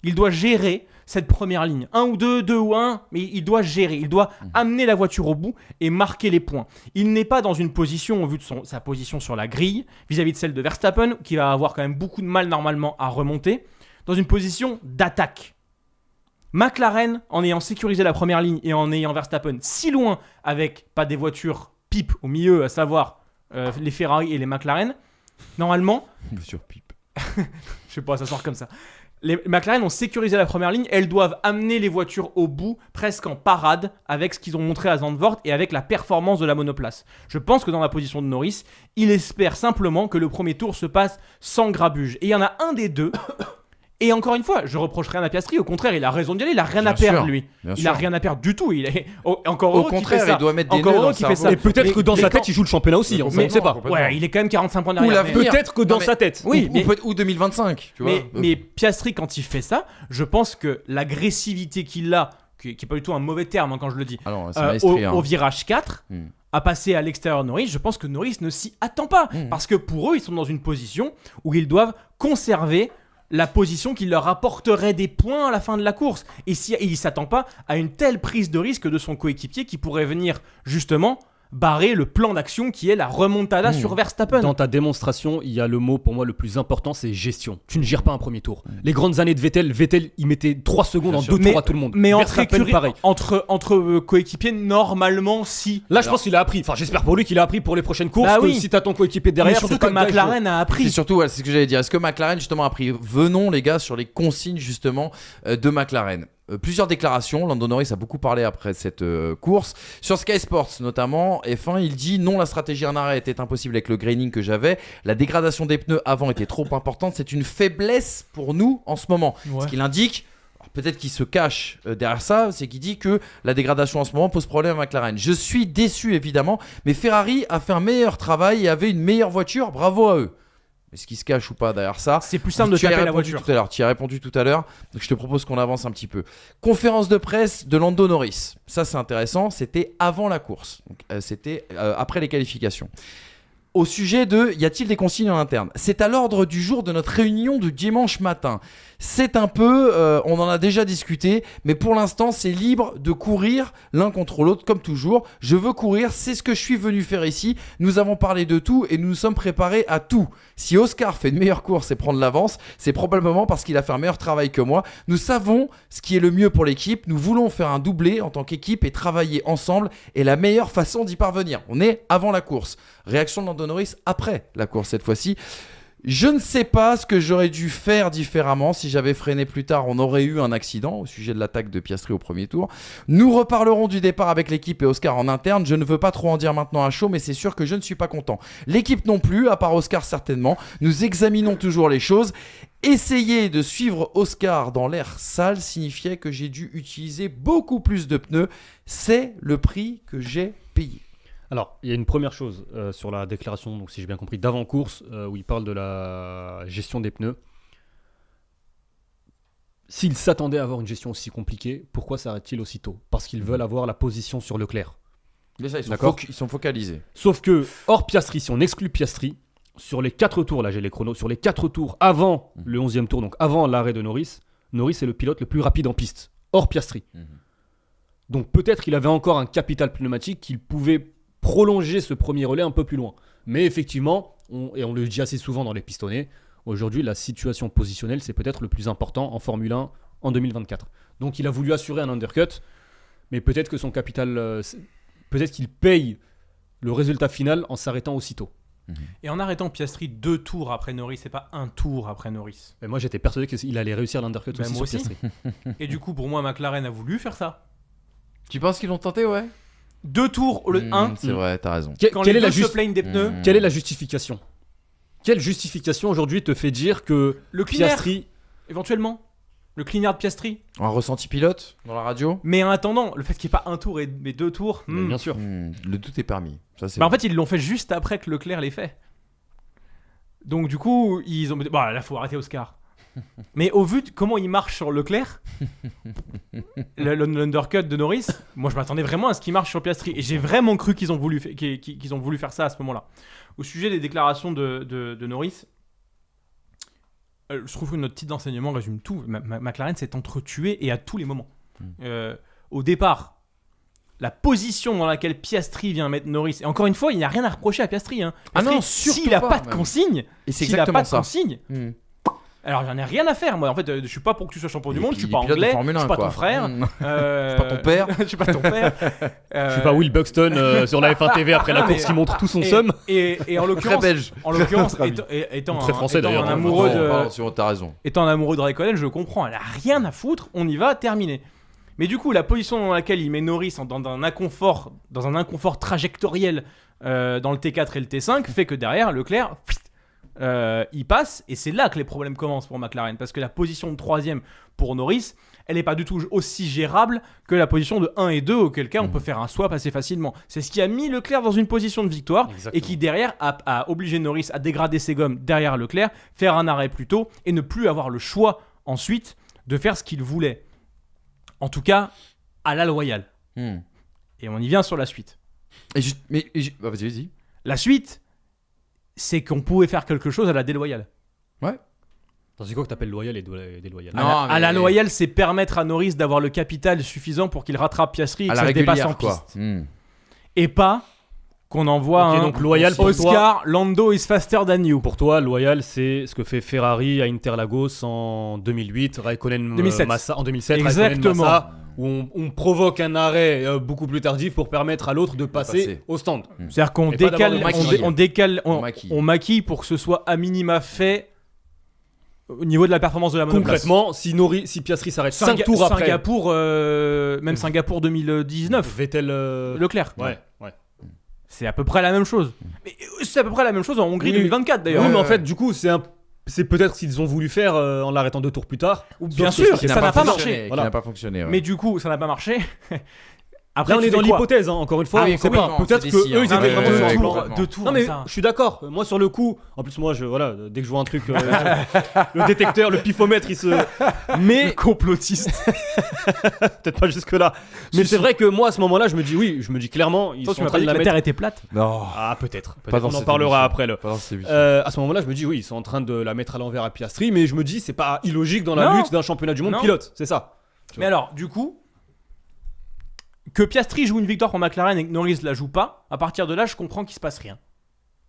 Il doit gérer cette première ligne. 1 ou 2, 2 ou 1, mais il doit gérer. Il doit amener la voiture au bout et marquer les points. Il n'est pas dans une position, au vu de sa position sur la grille, vis-à-vis de celle de Verstappen, qui va avoir quand même beaucoup de mal normalement à remonter, dans une position d'attaque. McLaren, en ayant sécurisé la première ligne et en ayant Verstappen si loin avec pas des voitures pipe au milieu, à savoir les Ferrari et les McLaren, normalement, Sur pipe. je sais pas, ça sort comme ça. Les McLaren ont sécurisé la première ligne, elles doivent amener les voitures au bout, presque en parade, avec ce qu'ils ont montré à Zandvoort et avec la performance de la monoplace. Je pense que dans la position de Norris, il espère simplement que le premier tour se passe sans grabuge. Et il y en a un des deux. Et encore une fois, je reproche rien à Piastri, au contraire, il a raison d'y aller, il a rien Bien à perdre sûr, lui. bien Il sûr. a rien à perdre du tout, il est encore Au heureux qu'il contraire, fait ça. il doit mettre des Encore nœuds heureux dans qu'il le fait cerveau. ça. Et peut-être que dans les sa camps- tête, il joue le championnat aussi. On ne sait pas. Ouais, il est quand même 45 points Ou derrière. l'avenir. Peut-être que dans Non, mais- sa tête. Oui, mais- ou 2025. Tu vois. Mais Piastri, quand il fait ça, je pense que l'agressivité qu'il a, qui n'est pas du tout un mauvais terme hein, quand je le dis, Alors, c'est maestrie, hein. au virage 4, à passer à l'extérieur de Norris, je pense que Norris ne s'y attend pas. Parce que pour eux, ils sont dans une position où ils doivent conserver la position qui leur apporterait des points à la fin de la course. Et il ne s'attend pas à une telle prise de risque de son coéquipier qui pourrait venir justement barrer le plan d'action qui est la remontada sur Verstappen. Dans ta démonstration, il y a le mot pour moi le plus important, c'est gestion. Tu ne gères pas un premier tour. Les grandes années de Vettel, il mettait 3 secondes en 2 tours à tout le monde. Mais Verstappen, pareil. entre coéquipiers, normalement, si. Là, je pense qu'il a appris. Enfin, j'espère pour lui qu'il a appris pour les prochaines courses. Bah que oui. si t'as ton coéquipier Mais derrière, surtout c'est que pas le gars, McLaren a C'est appris. surtout, ouais, c'est ce que j'allais dire. Est-ce que McLaren justement a pris? Venons les gars sur les consignes justement de McLaren. Plusieurs déclarations. Lando Norris a beaucoup parlé après cette course. Sur Sky Sports notamment, F1, il dit non, la stratégie en arrêt était impossible avec le graining que j'avais. La dégradation des pneus avant était trop importante. C'est une faiblesse pour nous en ce moment. Ouais. Ce qu'il indique, alors peut-être qu'il se cache derrière ça, c'est qu'il dit que la dégradation en ce moment pose problème à McLaren. Je suis déçu évidemment, mais Ferrari a fait un meilleur travail et avait une meilleure voiture. Bravo à eux. Est-ce qu'il se cache ou pas derrière ça? C'est plus simple de Tu y as taper la répondu voiture. tout à l'heure. Tu y as répondu tout à l'heure. Donc je te propose qu'on avance un petit peu. Conférence de presse de Lando Norris. Ça c'est intéressant. C'était avant la course. Donc, c'était après les qualifications. Au sujet de y a-t-il des consignes en interne? C'est à l'ordre du jour de notre réunion de dimanche matin. c'est un peu, on en a déjà discuté, mais pour l'instant c'est libre de courir l'un contre l'autre comme toujours. Je veux courir, c'est ce que je suis venu faire ici. Nous avons parlé de tout et nous nous sommes préparés à tout. Si Oscar fait une meilleure course et prendre l'avance, c'est probablement parce qu'il a fait un meilleur travail que moi. Nous savons ce qui est le mieux pour l'équipe, nous voulons faire un doublé en tant qu'équipe et travailler ensemble, et la meilleure façon d'y parvenir. On est avant la course. Réaction de Lando Norris après la course cette fois-ci. Je ne sais pas ce que j'aurais dû faire différemment. Si j'avais freiné plus tard, on aurait eu un accident au sujet de l'attaque de Piastri au premier tour. Nous reparlerons du départ avec l'équipe et Oscar en interne. Je ne veux pas trop en dire maintenant à chaud, mais c'est sûr que je ne suis pas content. L'équipe non plus, à part Oscar certainement. Nous examinons toujours les choses. Essayer de suivre Oscar dans l'air sale signifiait que j'ai dû utiliser beaucoup plus de pneus. C'est le prix que j'ai payé. Alors, il y a une première chose sur la déclaration, donc si j'ai bien compris, d'avant-course, où il parle de la gestion des pneus. S'ils s'attendaient à avoir une gestion aussi compliquée, pourquoi s'arrêtent-ils aussitôt ? Parce qu'ils veulent avoir la position sur Leclerc. Mais ça, D'accord. ils sont focalisés. Sauf que, hors Piastri, si on exclut Piastri, sur les 4 tours, là j'ai les chronos, sur les 4 tours avant le 11e tour, donc avant l'arrêt de Norris, Norris est le pilote le plus rapide en piste, hors Piastri. Donc peut-être qu'il avait encore un capital pneumatique qu'il pouvait prolonger ce premier relais un peu plus loin. Mais effectivement, on le dit assez souvent dans les pistonnés, aujourd'hui la situation positionnelle c'est peut-être le plus important en Formule 1 en 2024. Donc il a voulu assurer un undercut, mais peut-être que son capital, peut-être qu'il paye le résultat final en s'arrêtant aussitôt. Et en arrêtant Piastri 2 tours après Norris, c'est pas un tour après Norris. Et moi j'étais persuadé qu'il allait réussir l'undercut aussi moi sur aussi. Piastri. Et du coup, pour moi, McLaren a voulu faire ça. Tu penses qu'ils l'ont tenté, ouais? 2 tours au lieu de 1. C'est vrai, t'as raison. Quand Quelle les est deux la se plaignent des pneus, Quelle est la justification ? Quelle justification aujourd'hui te fait dire que le cleaner, Piastri... éventuellement. Le cleaner de Piastri. Un ressenti pilote dans la radio? Mais en attendant, le fait qu'il n'y ait pas un tour mais 2 tours. Bien sûr. Le doute est permis. Ça, c'est En fait, ils l'ont fait juste après que Leclerc l'ait fait. Donc du coup, ils ont... Bon, là, faut arrêter Oscar. Mais au vu de comment il marche sur Leclerc, l'undercut de Norris, moi je m'attendais vraiment à ce qu'il marche sur Piastri. Et j'ai vraiment cru qu'ils ont voulu faire ça à ce moment-là. Au sujet des déclarations de Norris, je trouve que notre titre d'enseignement résume tout. McLaren s'est entretué et à tous les moments. Au départ, la position dans laquelle Piastri vient mettre Norris, et encore une fois, il n'y a rien à reprocher à Piastri. non, surtout s'il n'a pas de même. consigne, Et c'est exactement ça. alors j'en ai rien à faire. Moi, en fait, je suis pas pour que tu sois champion du monde. Je suis Il pas est pilote de anglais. Formule Je 1, suis pas quoi. ton frère. Je suis pas ton père. Je suis pas ton père. Je suis pas Will Buxton sur la F1 TV après la non, course mais- qui montre tout son seum. Et en Très l'occurrence, belge. étant Très français, étant d'ailleurs. un amoureux T'as raison. étant un amoureux de Raikkonen, je comprends. Elle a rien à foutre. On y va, terminé. Mais du coup, la position dans laquelle il met Norris dans un inconfort trajectoriel dans le T4 et le T5 fait que derrière, Leclerc, il passe. Et c'est là que les problèmes commencent pour McLaren. Parce que la position de 3ème pour Norris, elle n'est pas du tout aussi gérable que la position de 1 et 2, auquel cas on peut faire un swap assez facilement. C'est ce qui a mis Leclerc dans une position de victoire. Exactement. Et qui derrière a obligé Norris à dégrader ses gommes derrière Leclerc, faire un arrêt plus tôt et ne plus avoir le choix ensuite de faire ce qu'il voulait. En tout cas, à la loyale. Et on y vient sur la suite. Vas-y. La suite, c'est qu'on pouvait faire quelque chose à la déloyale. C'est quoi que t'appelles loyal et déloyal? Non, À la mais- loyale, c'est permettre à Norris d'avoir le capital suffisant pour qu'il rattrape Piastri et À que la ça se dépasse en régulière, quoi. piste. Et pas qu'on envoie Ok, un donc loyal pour Oscar, Lando is faster than you. Pour toi, loyal, c'est ce que fait Ferrari à Interlagos en 2008, Raikkonen 2007. Massa en 2007, Exactement. Raikkonen Massa, où on provoque un arrêt beaucoup plus tardif pour permettre à l'autre de passer au stand. C'est-à-dire qu'on Et pas d'avoir décale, le maquis. on décale, On maquille. on maquille pour que ce soit à minima fait au niveau de la performance de la monoplace. Concrètement, si Piastri s'arrête 5 tours après, Singapour, même Singapour 2019, Vettel, Leclerc. ouais. C'est à peu près la même chose. Mais c'est à peu près la même chose en Hongrie Oui. 2024 d'ailleurs. Oui, mais en fait, du coup, c'est peut-être ce qu'ils ont voulu faire en l'arrêtant 2 tours plus tard. Bien Sauf sûr, que ça n'a pas marché. Qui Voilà. n'a pas fonctionné. Ouais. Mais du coup, ça n'a pas marché. Après, Là, on tu est dans fais quoi l'hypothèse, hein, encore une fois, Ah oui, on sait pas. complètement, Peut-être c'est que des si, eux, hein. ils étaient Ouais, vraiment ouais, sur un ouais, plan. complètement. deux tours. Non, mais ça. je suis d'accord. Moi, sur le coup, en plus, moi, dès que je vois un truc, le détecteur, le pifomètre, il se. Mais complotiste. peut-être pas jusque-là. Mais c'est vrai que moi, à ce moment-là, je me dis clairement, ils Toi, sont tu en m'as train pas de dit la que la mettre. Terre était plate. Non. Ah, peut-être. Pas dans On en cette parlera émission. après. Pas dans cette émission. À ce moment-là, je me dis, oui, ils sont en train de la mettre à l'envers à Piastri, mais je me dis, c'est pas illogique dans la Non. lutte d'un championnat du monde Non. pilote, c'est ça. Mais alors, du coup, que Piastri joue une victoire pour McLaren et que Norris la joue pas, à partir de là, je comprends qu'il se passe rien.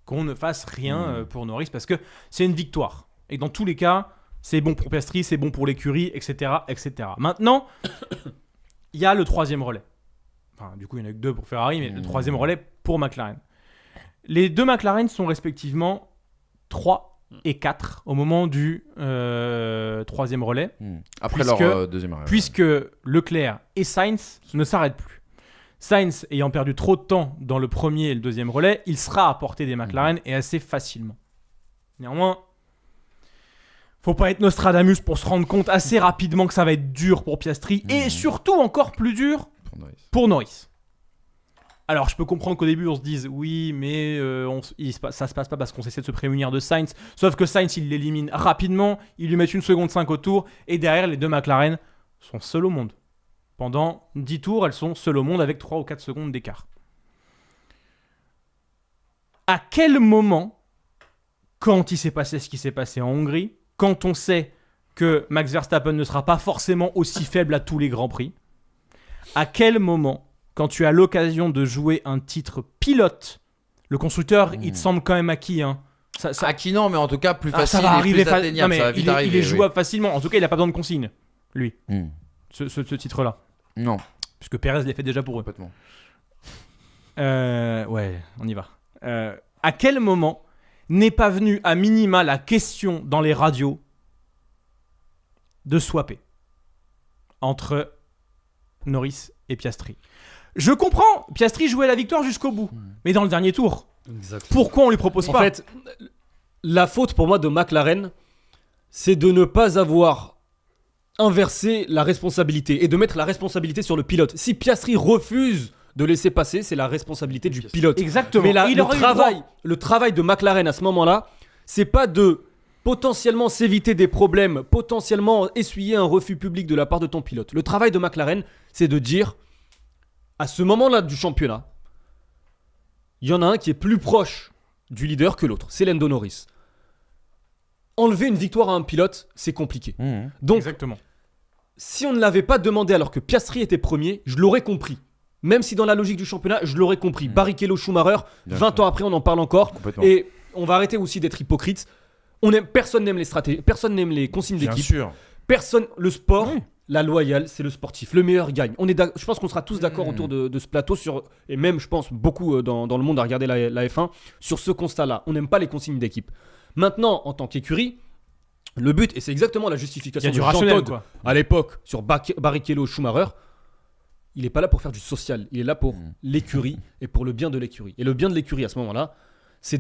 Qu'on ne fasse rien pour Norris parce que c'est une victoire. Et dans tous les cas, c'est bon pour Piastri, c'est bon pour l'écurie, etc., etc. Maintenant, il y a le troisième relais. Enfin, du coup, il n'y en a que deux pour Ferrari, mais le troisième relais pour McLaren. Les deux McLaren sont respectivement 3 et 4 au moment du troisième relais. Après puisque- leur deuxième arrêt. Puisque Leclerc et Sainz ne s'arrêtent plus. Sainz ayant perdu trop de temps dans le premier et le deuxième relais, il sera à portée des McLaren et assez facilement. Néanmoins, faut pas être Nostradamus pour se rendre compte assez rapidement que ça va être dur pour Piastri et surtout encore plus dur Pour Norris. pour Norris. Alors, je peux comprendre qu'au début, on se dise oui, mais ça se passe pas parce qu'on essaie de se prémunir de Sainz. Sauf que Sainz, il l'élimine rapidement, il lui met 1 seconde 5 au tour, et derrière, les deux McLaren sont seuls au monde. Pendant 10 tours, elles sont seules au monde avec 3 ou 4 secondes d'écart. À quel moment, quand il s'est passé ce qui s'est passé en Hongrie, quand on sait que Max Verstappen ne sera pas forcément aussi faible à tous les Grands Prix, à quel moment, quand tu as l'occasion de jouer un titre pilote, le constructeur, il te semble quand même acquis, hein. Ça, Qui non, mais en tout cas plus ça facile va et arriver plus atteignable. non, mais Ça va vite il est arriver. jouable facilement. En tout cas, il n'a pas besoin de consigne, lui, oui. ce titre-là. Non, Puisque Perez l'a fait déjà pour eux. complètement. Ouais, on y va. À quel moment n'est pas venue à minima la question dans les radios de swapper entre Norris et Piastri? Je comprends, Piastri jouait la victoire jusqu'au bout, mais dans le dernier tour, pourquoi on lui propose En pas? fait, la faute pour moi de McLaren, c'est de ne pas avoir inversé la responsabilité et de mettre la responsabilité sur le pilote. Si Piastri refuse de laisser passer, c'est la responsabilité du pilote. Exactement. Mais Il aurait eu le travail de McLaren à ce moment-là, c'est pas de potentiellement s'éviter des problèmes, potentiellement essuyer un refus public de la part de ton pilote. Le travail de McLaren, c'est de dire, à ce moment-là du championnat, il y en a un qui est plus proche du leader que l'autre, c'est Lando Norris. Enlever une victoire à un pilote, c'est compliqué. Donc, Exactement. si on ne l'avait pas demandé alors que Piastri était premier, je l'aurais compris. Même si dans la logique du championnat, je l'aurais compris. Barrichello, Schumacher, Bien 20 sûr. ans après, on en parle encore. Complètement. Et on va arrêter aussi d'être hypocrite. Personne n'aime les stratégies, personne n'aime les consignes Bien d'équipe. sûr. Le sport, Oui. la loyale, c'est le sportif. Le meilleur gagne. Je pense qu'on sera tous d'accord autour de ce plateau, et même, je pense, beaucoup dans le monde à regarder la F1, sur ce constat-là. On n'aime pas les consignes d'équipe. Maintenant, en tant qu'écurie, le but, et c'est exactement la Il y justification a du de rationnel, Jean Todt quoi. à l'époque sur Barrichello, Schumacher, il n'est pas là pour faire du social. Il est là pour l'écurie et pour le bien de l'écurie. Et le bien de l'écurie à ce moment-là, c'est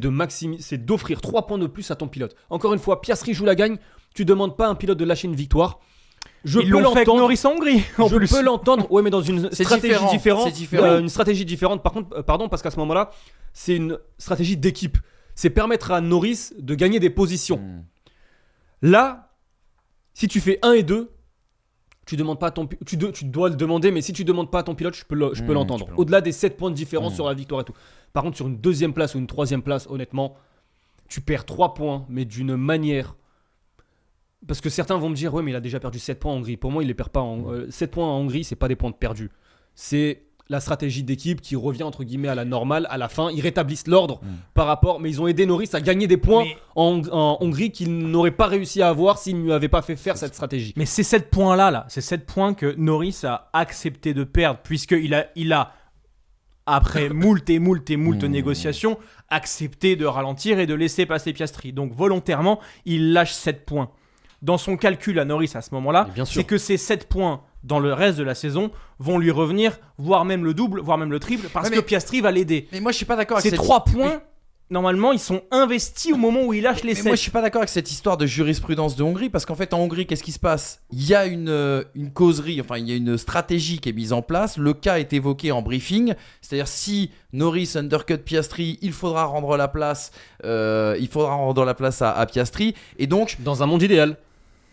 d'offrir 3 points de plus à ton pilote. Encore une fois, Piastri joue la gagne. Tu demandes pas à un pilote de lâcher une victoire. Je Ils peux l'ont fait avec l'entendre. Norris en Hongrie, en plus. Je peux l'entendre. Ouais, mais dans une C'est stratégie différent, différente. c'est différent. Une stratégie différente. Par contre, pardon, parce qu'à ce moment-là, c'est une stratégie d'équipe. C'est permettre à Norris de gagner des positions. Là, si tu fais 1 et 2, tu demandes pas à ton tu dois le demander, mais si tu demandes pas à ton pilote, je peux l'entendre. tu peux Au-delà des 7 points de différence sur la victoire et tout. Par contre, sur une deuxième place ou une troisième place, honnêtement, tu perds 3 points, mais d'une manière. Parce que certains vont me dire, ouais, mais il a déjà perdu 7 points en Hongrie. Pour moi, il les perd pas. 7 points en Hongrie, c'est pas des points de perdus. C'est la stratégie d'équipe qui revient entre guillemets à la normale à la fin. Ils rétablissent l'ordre par rapport, mais ils ont aidé Norris à gagner des points Mais- en Hongrie qu'il n'aurait pas réussi à avoir s'il ne lui avait pas fait faire cette stratégie. Mais c'est 7 points-là, c'est 7 points que Norris a accepté de perdre, puisqu'il a, après moult négociations, accepté de ralentir et de laisser passer Piastri. Donc volontairement, il lâche 7 points. Dans son calcul à Norris à ce moment-là, Mais bien sûr. c'est que ces 7 points dans le reste de la saison vont lui revenir, voire même le double, voire même le triple, parce Ouais, que mais- Piastri va l'aider. Mais moi, je suis pas d'accord avec Ces cette 3 points normalement, ils sont investis au moment où ils lâchent Mais l'essai. moi, je suis pas d'accord avec cette histoire de jurisprudence de Hongrie parce qu'en fait, en Hongrie, qu'est-ce qui se passe ? Il y a une causerie, enfin, il y a une stratégie qui est mise en place. Le cas est évoqué en briefing, c'est-à-dire si Norris undercut Piastri, il faudra rendre la place à Piastri. Et donc, Dans un monde idéal.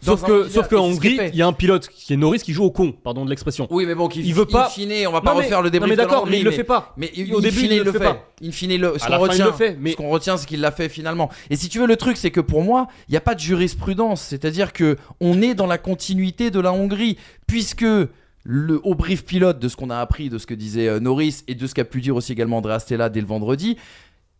Dans Sauf un monde idéal, qu'en et c'est ce qui est Hongrie, fait. il y a un pilote qui est Norris qui joue au con, pardon de l'expression. oui, mais bon, Il veut pas- in fine, on va pas Non, mais- refaire le débrief. non, mais de d'accord, l'Hongrie, mais il le fait pas. Mais Au début, il le fait pas. In fine, ce À qu'on la fin, il retient, le fait, mais- ce qu'on retient, c'est qu'il l'a fait finalement. Et si tu veux, le truc, c'est que pour moi, il n'y a pas de jurisprudence. C'est-à-dire que on est dans la continuité de la Hongrie, puisque au brief pilote de ce qu'on a appris, de ce que disait Norris et de ce qu'a pu dire aussi également Andrea Stella dès le vendredi,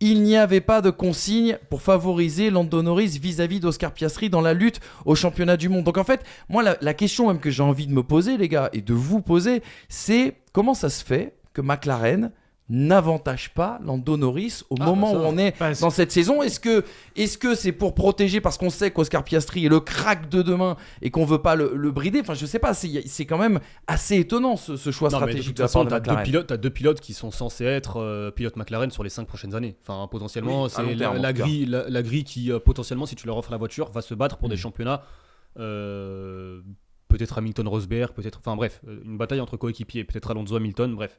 il n'y avait pas de consigne pour favoriser Lando Norris vis-à-vis d'Oscar Piastri dans la lutte au championnat du monde. Donc en fait, moi, la question même que j'ai envie de me poser, les gars, et de vous poser, c'est comment ça se fait que McLaren n'avantage pas Lando Norris au moment ça. où on est Parce- dans cette saison. Est-ce que c'est pour protéger parce qu'on sait qu'Oscar Piastri est le crack de demain et qu'on veut pas le brider? Enfin, je sais pas, c'est quand même assez étonnant ce choix Non, mais de stratégique toute de la façon, part de McLaren. t'as deux pilotes qui sont censés être pilotes McLaren sur les 5 prochaines années. Enfin, potentiellement, Oui, à c'est long terme, en la tout cas. grille, la grille qui, potentiellement, si tu leur offres la voiture, va se battre pour des Mm. championnats. Peut-être Hamilton-Rosberg, peut-être. Enfin, bref, une bataille entre coéquipiers, peut-être Alonso-Hamilton, bref.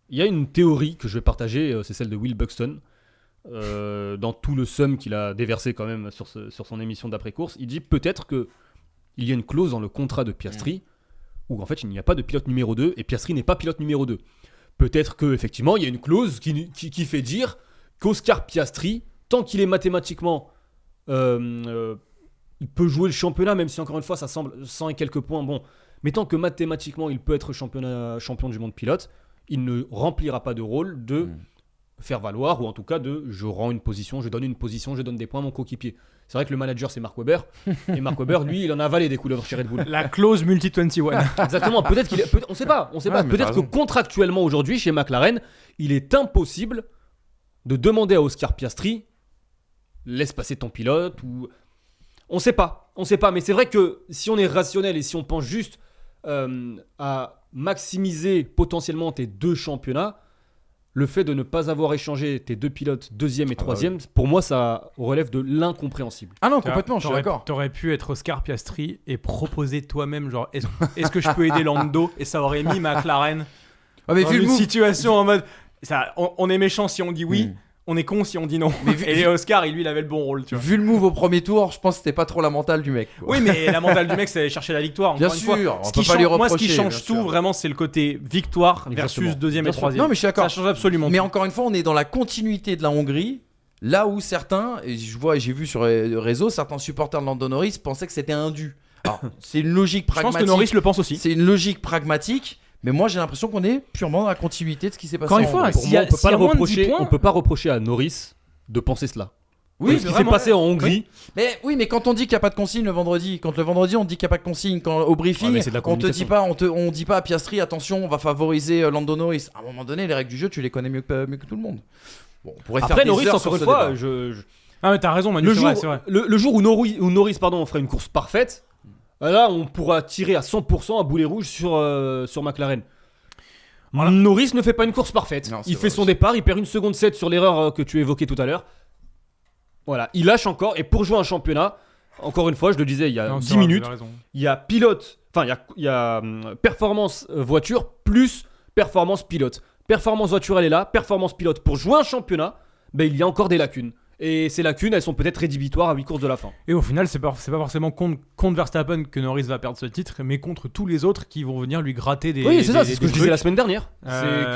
Il y a une théorie que je vais partager, c'est celle de Will Buxton. Dans tout le somme qu'il a déversé quand même sur son émission d'après-course, il dit peut-être que il y a une clause dans le contrat de Piastri où en fait il n'y a pas de pilote numéro 2 et Piastri n'est pas pilote numéro 2. Peut-être qu'effectivement il y a une clause qui fait dire qu'Oscar Piastri, tant qu'il est mathématiquement il peut jouer le championnat, même si encore une fois ça semble 100 et quelques points bon, mais tant que mathématiquement il peut être champion du monde pilote, il ne remplira pas de rôle de faire valoir, ou en tout cas de je rends une position, je donne une position, je donne des points à mon coéquipier. C'est vrai que le manager c'est Mark Webber, et Mark Webber lui il en a avalé des couleuvres chez Red Bull. La clause multi-21. Exactement, peut-être qu'il est, on sait pas, mais peut-être t'as que raison. contractuellement aujourd'hui chez McLaren, il est impossible de demander à Oscar Piastri laisse passer ton pilote ou on sait pas, mais c'est vrai que si on est rationnel et si on pense juste à maximiser potentiellement tes deux championnats, le fait de ne pas avoir échangé tes deux pilotes deuxième et troisième, pour moi ça relève de l'incompréhensible. Ah non, complètement, je suis d'accord. T'aurais pu être Oscar Piastri et proposer toi-même, genre, est-ce que je peux aider Lando? Et ça aurait mis McLaren Ah, mais dans vu le une move, situation en mode, on est méchant si on dit oui, on est con si on dit non. Et Oscar, lui, il avait le bon rôle, tu vois. vu le move au premier tour, je pense que c'était pas trop la mentale du mec, quoi. Oui, mais la mentale du mec, c'est d'aller chercher la victoire. Bien Encore une fois. sûr, on Ce peut qui pas lui change- moi, ce qui reprocher, change bien tout, sûr. vraiment, c'est le côté victoire Exactement. versus deuxième Bien et sûr. troisième. Non, mais je suis d'accord. Ça change absolument Mais tout. encore une fois, on est dans la continuité de la Hongrie. Là où certains, et j'ai vu sur les réseaux, certains supporters de Lando Norris pensaient que c'était indu. Alors, c'est une logique Je pense pragmatique. que Norris le pense aussi. C'est une logique pragmatique, mais moi j'ai l'impression qu'on est purement dans la continuité de ce qui s'est passé. Encore une en fois, Hongrie. Pour s'il moi, y a- s'il y a moins de 10 points- on peut pas reprocher à Norris de penser cela. Oui, ce qui s'est vraiment. passé en Hongrie, Mais quand on dit qu'il n'y a pas de consigne le vendredi, quand le vendredi on dit qu'il n'y a pas de consigne, quand au briefing Ouais, mais c'est de la on te dit communication. pas, on dit pas à Piastri attention, on va favoriser Lando Norris. À un moment donné, les règles du jeu, tu les connais mieux que tout le monde. Bon, on pourrait faire après des Norris heures encore sur une ce fois, débat. Ah, mais t'as raison, Manu, le c'est jour, vrai, c'est vrai. le jour où Norris ferait une course parfaite, là on pourra tirer à 100% à boulet rouge sur McLaren. Voilà. Norris ne fait pas une course parfaite. Non, c'est Il vrai fait son aussi. départ, il perd 1 seconde 7 sur l'erreur que tu évoquais tout à l'heure. Voilà, il lâche encore et pour jouer un championnat, encore une fois, je le disais il y a Non, c'est 10 vrai, minutes, t'as raison. il y a pilote, enfin il y a performance voiture plus performance pilote. Performance voiture elle est là, performance pilote pour jouer un championnat, ben, il y a encore des lacunes. Et ces lacunes, elles sont peut-être rédhibitoires à 8 courses de la fin. Et au final, c'est pas forcément contre Verstappen que Norris va perdre ce titre, mais contre tous les autres qui vont venir lui gratter des. Oui, c'est ça, des- c'est ce que des je disais la trucs. semaine dernière. Euh, C'est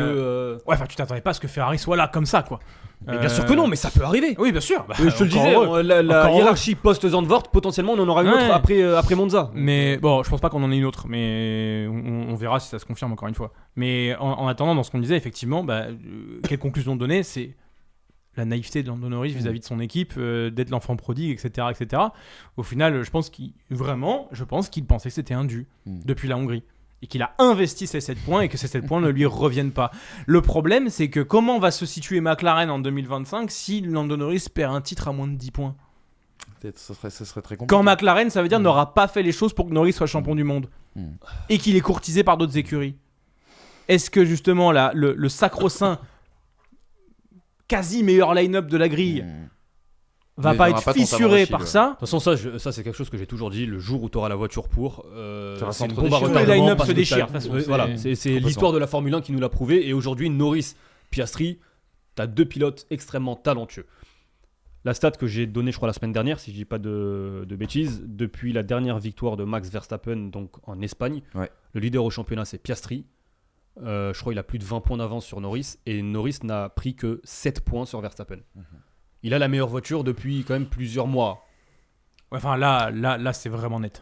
que. Ouais, enfin, tu t'attendais pas à ce que Ferrari soit là comme ça, quoi. Mais bien sûr que non, mais ça peut arriver. Oui, bien sûr. Bah, Je te le encore disais, heureux. la Encore hiérarchie post-Zandvoort, potentiellement on en aura une Ouais. autre après Monza. Mais bon, je pense pas qu'on en ait une autre, mais on verra si ça se confirme encore une fois. Mais en attendant, dans ce qu'on disait, effectivement, quelle conclusion donner, c'est la naïveté de Lando Norris vis-à-vis de son équipe, d'être l'enfant prodigue, etc., etc. Au final, je pense qu'il pensait que c'était indu depuis la Hongrie. Et qu'il a investi ces 7 points et que ces 7 points ne lui reviennent pas. Le problème, c'est que comment va se situer McLaren en 2025 si Lando Norris perd un titre à moins de 10 points? Peut-être ce serait très compliqué. Quand McLaren, ça veut dire n'aura pas fait les choses pour que Norris soit champion du monde. Et qu'il est courtisé par d'autres écuries. Est-ce que justement le sacro-saint quasi meilleur line-up de la grille va Mais pas il y en être aura pas tant fissuré avant par aussi, ça. De toute façon, ça c'est quelque chose que j'ai toujours dit. Le jour où tu auras la voiture pour, Ça c'est une centre bombe à déchiré. Tous les retardement line-up parce se que déchirent, t'as- de toute façon, voilà, c'est- c'est l'histoire de la Formule 1 qui nous l'a prouvé. Et aujourd'hui, Norris, Piastri, tu as 2 pilotes extrêmement talentueux. La stat que j'ai donnée, je crois, la semaine dernière, si je dis pas de bêtises, depuis la dernière victoire de Max Verstappen, donc en Espagne, Ouais. le leader au championnat, c'est Piastri. Je crois qu'il a plus de 20 points d'avance sur Norris. Et Norris n'a pris que 7 points sur Verstappen. Il a la meilleure voiture depuis quand même plusieurs mois. Ouais, enfin là, c'est vraiment net.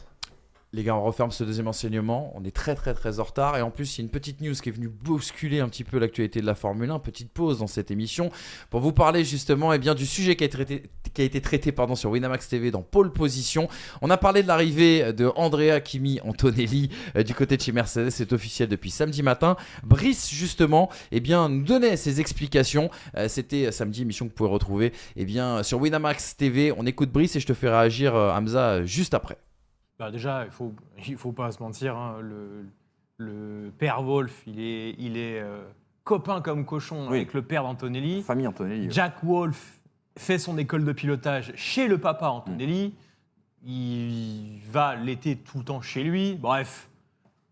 Les gars, on referme ce deuxième enseignement. On est très très très en retard. Et en plus, il y a une petite news qui est venue bousculer un petit peu l'actualité de la Formule 1. Petite pause dans cette émission pour vous parler justement du sujet qui a été traité sur Winamax TV dans Pole Position. On a parlé de l'arrivée de Andrea Kimi Antonelli du côté de chez Mercedes. C'est officiel depuis samedi matin. Brice, justement, nous donnait ses explications. C'était samedi, émission que vous pouvez retrouver sur Winamax TV. On écoute Brice et je te fais réagir, Hamza, juste après. Bah déjà, il faut pas se mentir, hein, le père Wolf, il est copain comme cochon avec le père d'Antonelli. Famille Antonelli. Jack Wolf fait son école de pilotage chez le papa Antonelli. Il va l'été tout le temps chez lui. Bref,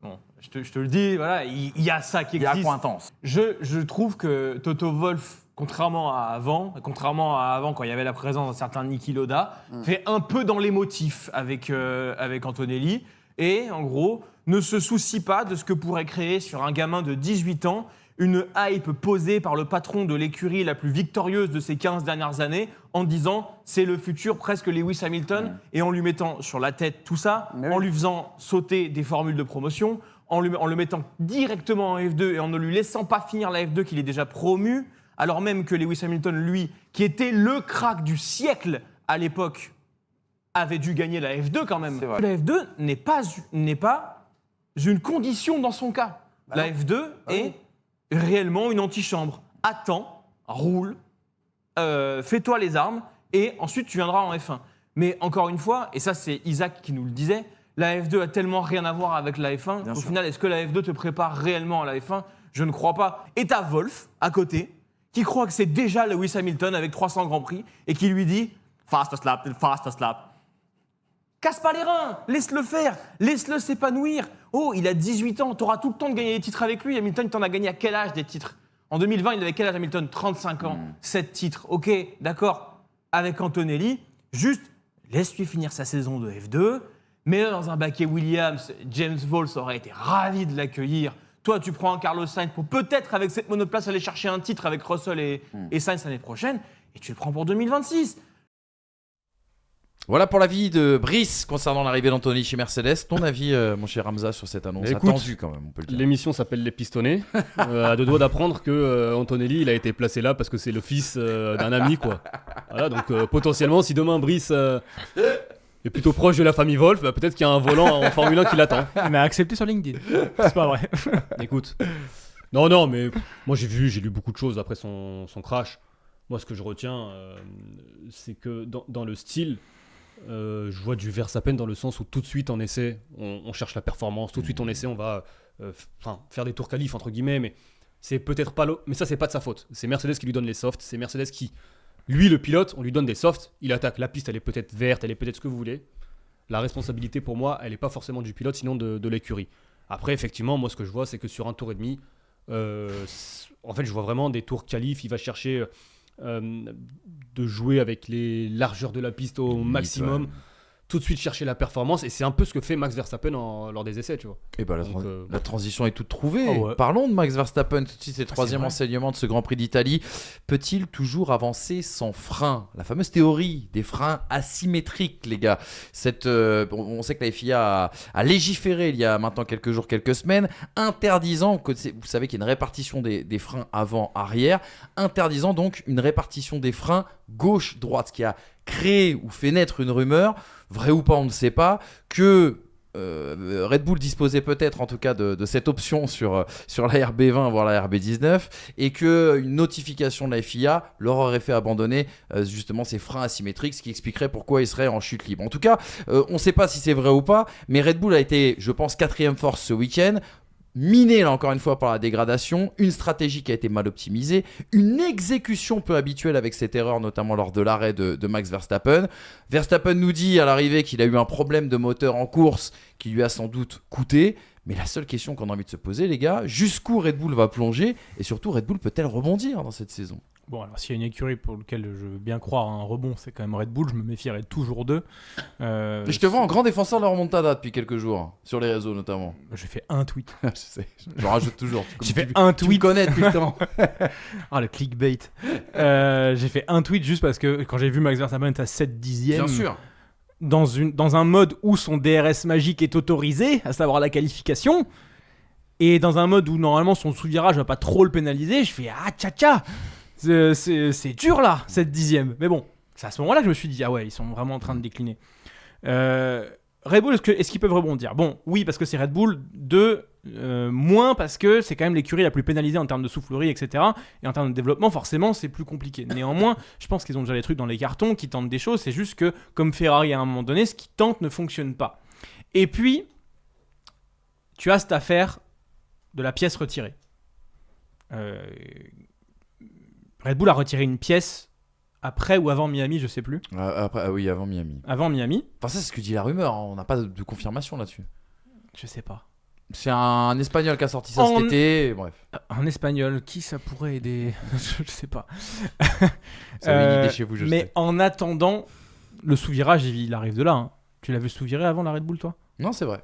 bon, je te le dis, voilà, il y a ça qui Il y a existe. quoi intense. Je trouve que Toto Wolff, contrairement à avant quand il y avait la présence d'un certain Niki Lauda, fait un peu dans l'émotif avec Antonelli et en gros ne se soucie pas de ce que pourrait créer sur un gamin de 18 ans une hype posée par le patron de l'écurie la plus victorieuse de ces 15 dernières années en disant c'est le futur presque Lewis Hamilton et en lui mettant sur la tête tout ça, en lui faisant sauter des formules de promotion, en le mettant directement en F2 et en ne lui laissant pas finir la F2 qu'il est déjà promu, alors même que Lewis Hamilton, lui, qui était le crack du siècle à l'époque, avait dû gagner la F2 quand même. La F2 n'est pas une condition dans son cas. La F2 est réellement une antichambre. Attends, roule, fais-toi les armes, et ensuite tu viendras en F1. Mais encore une fois, et ça c'est Isaac qui nous le disait, la F2 a tellement rien à voir avec la F1 qu'au final, est-ce que la F2 te prépare réellement à la F1 ? Je ne crois pas. Et t'as Wolf, à côté, qui croit que c'est déjà Lewis Hamilton avec 300 Grands Prix et qui lui dit « Fast slap, fast slap ». Casse pas les reins, laisse-le faire, laisse-le s'épanouir. Oh, il a 18 ans, t'auras tout le temps de gagner des titres avec lui. Hamilton, il t'en a gagné à quel âge des titres ? En 2020, il avait quel âge Hamilton ? 35 ans, 7 titres. Ok, d'accord. Avec Antonelli, juste laisse-lui finir sa saison de F2, mets-le dans un baquet Williams. James Vowles aurait été ravi de l'accueillir. Toi, tu prends un Carlos Sainz pour peut-être, avec cette monoplace, aller chercher un titre avec Russell et Sainz l'année prochaine, et tu le prends pour 2026. Voilà pour l'avis de Brice concernant l'arrivée d'Anthony chez Mercedes. Ton avis, mon cher Hamza, sur cette annonce Écoute, attendue quand même, on peut le dire. L'émission s'appelle Les Pistonnés. À deux doigts d'apprendre que Antonelli, il a été placé là parce que c'est le fils d'un ami, quoi. Voilà, donc potentiellement, si demain Brice est plutôt proche de la famille Wolf, bah, peut-être qu'il y a un volant en Formule 1 qui l'attend. Il m'a accepté sur LinkedIn. C'est pas vrai. Écoute. Non, mais moi j'ai lu beaucoup de choses après son crash. Moi, ce que je retiens, c'est que dans le style, je vois du Verstappen dans le sens où tout de suite en essai, on cherche la performance, tout de suite en essai, on va faire des tours qualifs entre guillemets, mais c'est peut-être pas mais ça c'est pas de sa faute. C'est Mercedes qui lui donne les softs, c'est Mercedes qui, lui le pilote, on lui donne des softs, il attaque, la piste elle est peut-être verte, elle est peut-être ce que vous voulez. La responsabilité pour moi, elle est pas forcément du pilote, sinon de l'écurie. Après effectivement, moi ce que je vois, c'est que sur un tour et demi, en fait je vois vraiment des tours qualifs, il va chercher de jouer avec les largeurs de la piste au maximum, tout de suite chercher la performance, et c'est un peu ce que fait Max Verstappen lors des essais, tu vois. Et bah, la transition est toute trouvée. Oh ouais. Parlons de Max Verstappen tout de suite, c'est le troisième vrai. enseignement de ce Grand Prix d'Italie. Peut-il toujours avancer sans frein ? La fameuse théorie des freins asymétriques, les gars. On sait que la FIA a légiféré il y a maintenant quelques jours, quelques semaines, interdisant, vous savez qu'il y a une répartition des freins avant-arrière, interdisant donc une répartition des freins gauche-droite, ce qui a créé ou fait naître une rumeur, vrai ou pas on ne sait pas, que Red Bull disposait peut-être en tout cas de cette option sur la RB20 voire la RB19, et qu'une notification de la FIA leur aurait fait abandonner justement ces freins asymétriques, ce qui expliquerait pourquoi ils seraient en chute libre. En tout cas, on ne sait pas si c'est vrai ou pas, mais Red Bull a été, je pense, 4e force ce week-end. miné là encore une fois par la dégradation, une stratégie qui a été mal optimisée, une exécution peu habituelle avec cette erreur notamment lors de l'arrêt de Max Verstappen. Verstappen nous dit à l'arrivée qu'il a eu un problème de moteur en course qui lui a sans doute coûté, mais la seule question qu'on a envie de se poser les gars, jusqu'où Red Bull va plonger et surtout Red Bull peut-elle rebondir dans cette saison? Bon, alors s'il y a une écurie pour laquelle je veux bien croire à un rebond, c'est quand même Red Bull. Je me méfierais toujours d'eux. Je te vois en grand défenseur de la remontada depuis quelques jours, sur les réseaux notamment. J'ai fait un tweet. Je sais, j'en rajoute toujours. J'ai fait un Tu me tweet. connais depuis le temps. Ah, le clickbait. J'ai fait un tweet juste parce que quand j'ai vu Max Verstappen être à 7 dixièmes, Bien sûr. dans un mode où son DRS magique est autorisé, à savoir la qualification, et dans un mode où normalement son sous-virage va pas trop le pénaliser, je fais ah tcha c'est dur là, 7 dixièmes. Mais bon, c'est à ce moment-là que je me suis dit ah ouais, ils sont vraiment en train de décliner. Red Bull, est-ce qu'ils peuvent rebondir? Bon, oui, parce que c'est Red Bull. Moins parce que c'est quand même l'écurie la plus pénalisée en termes de soufflerie, etc. Et en termes de développement, forcément, c'est plus compliqué. Néanmoins, je pense qu'ils ont déjà les trucs dans les cartons, qui tentent des choses. C'est juste que, comme Ferrari à un moment donné, ce qu'ils tentent ne fonctionne pas. Et puis, tu as cette affaire de la pièce retirée. Red Bull a retiré une pièce après ou avant Miami, je sais plus. Oui, avant Miami. Avant Miami. Enfin, ça, c'est ce que dit la rumeur. Hein. On n'a pas de confirmation là-dessus. Je sais pas. C'est un Espagnol qui a sorti ça cet été. Bref. Un Espagnol, qui ça pourrait aider? Je sais pas. Ça avait une idée chez vous, je mais sais. en attendant, le sous-virage, il arrive de là. Hein. Tu l'avais sous-viré avant la Red Bull, toi? Non, c'est vrai.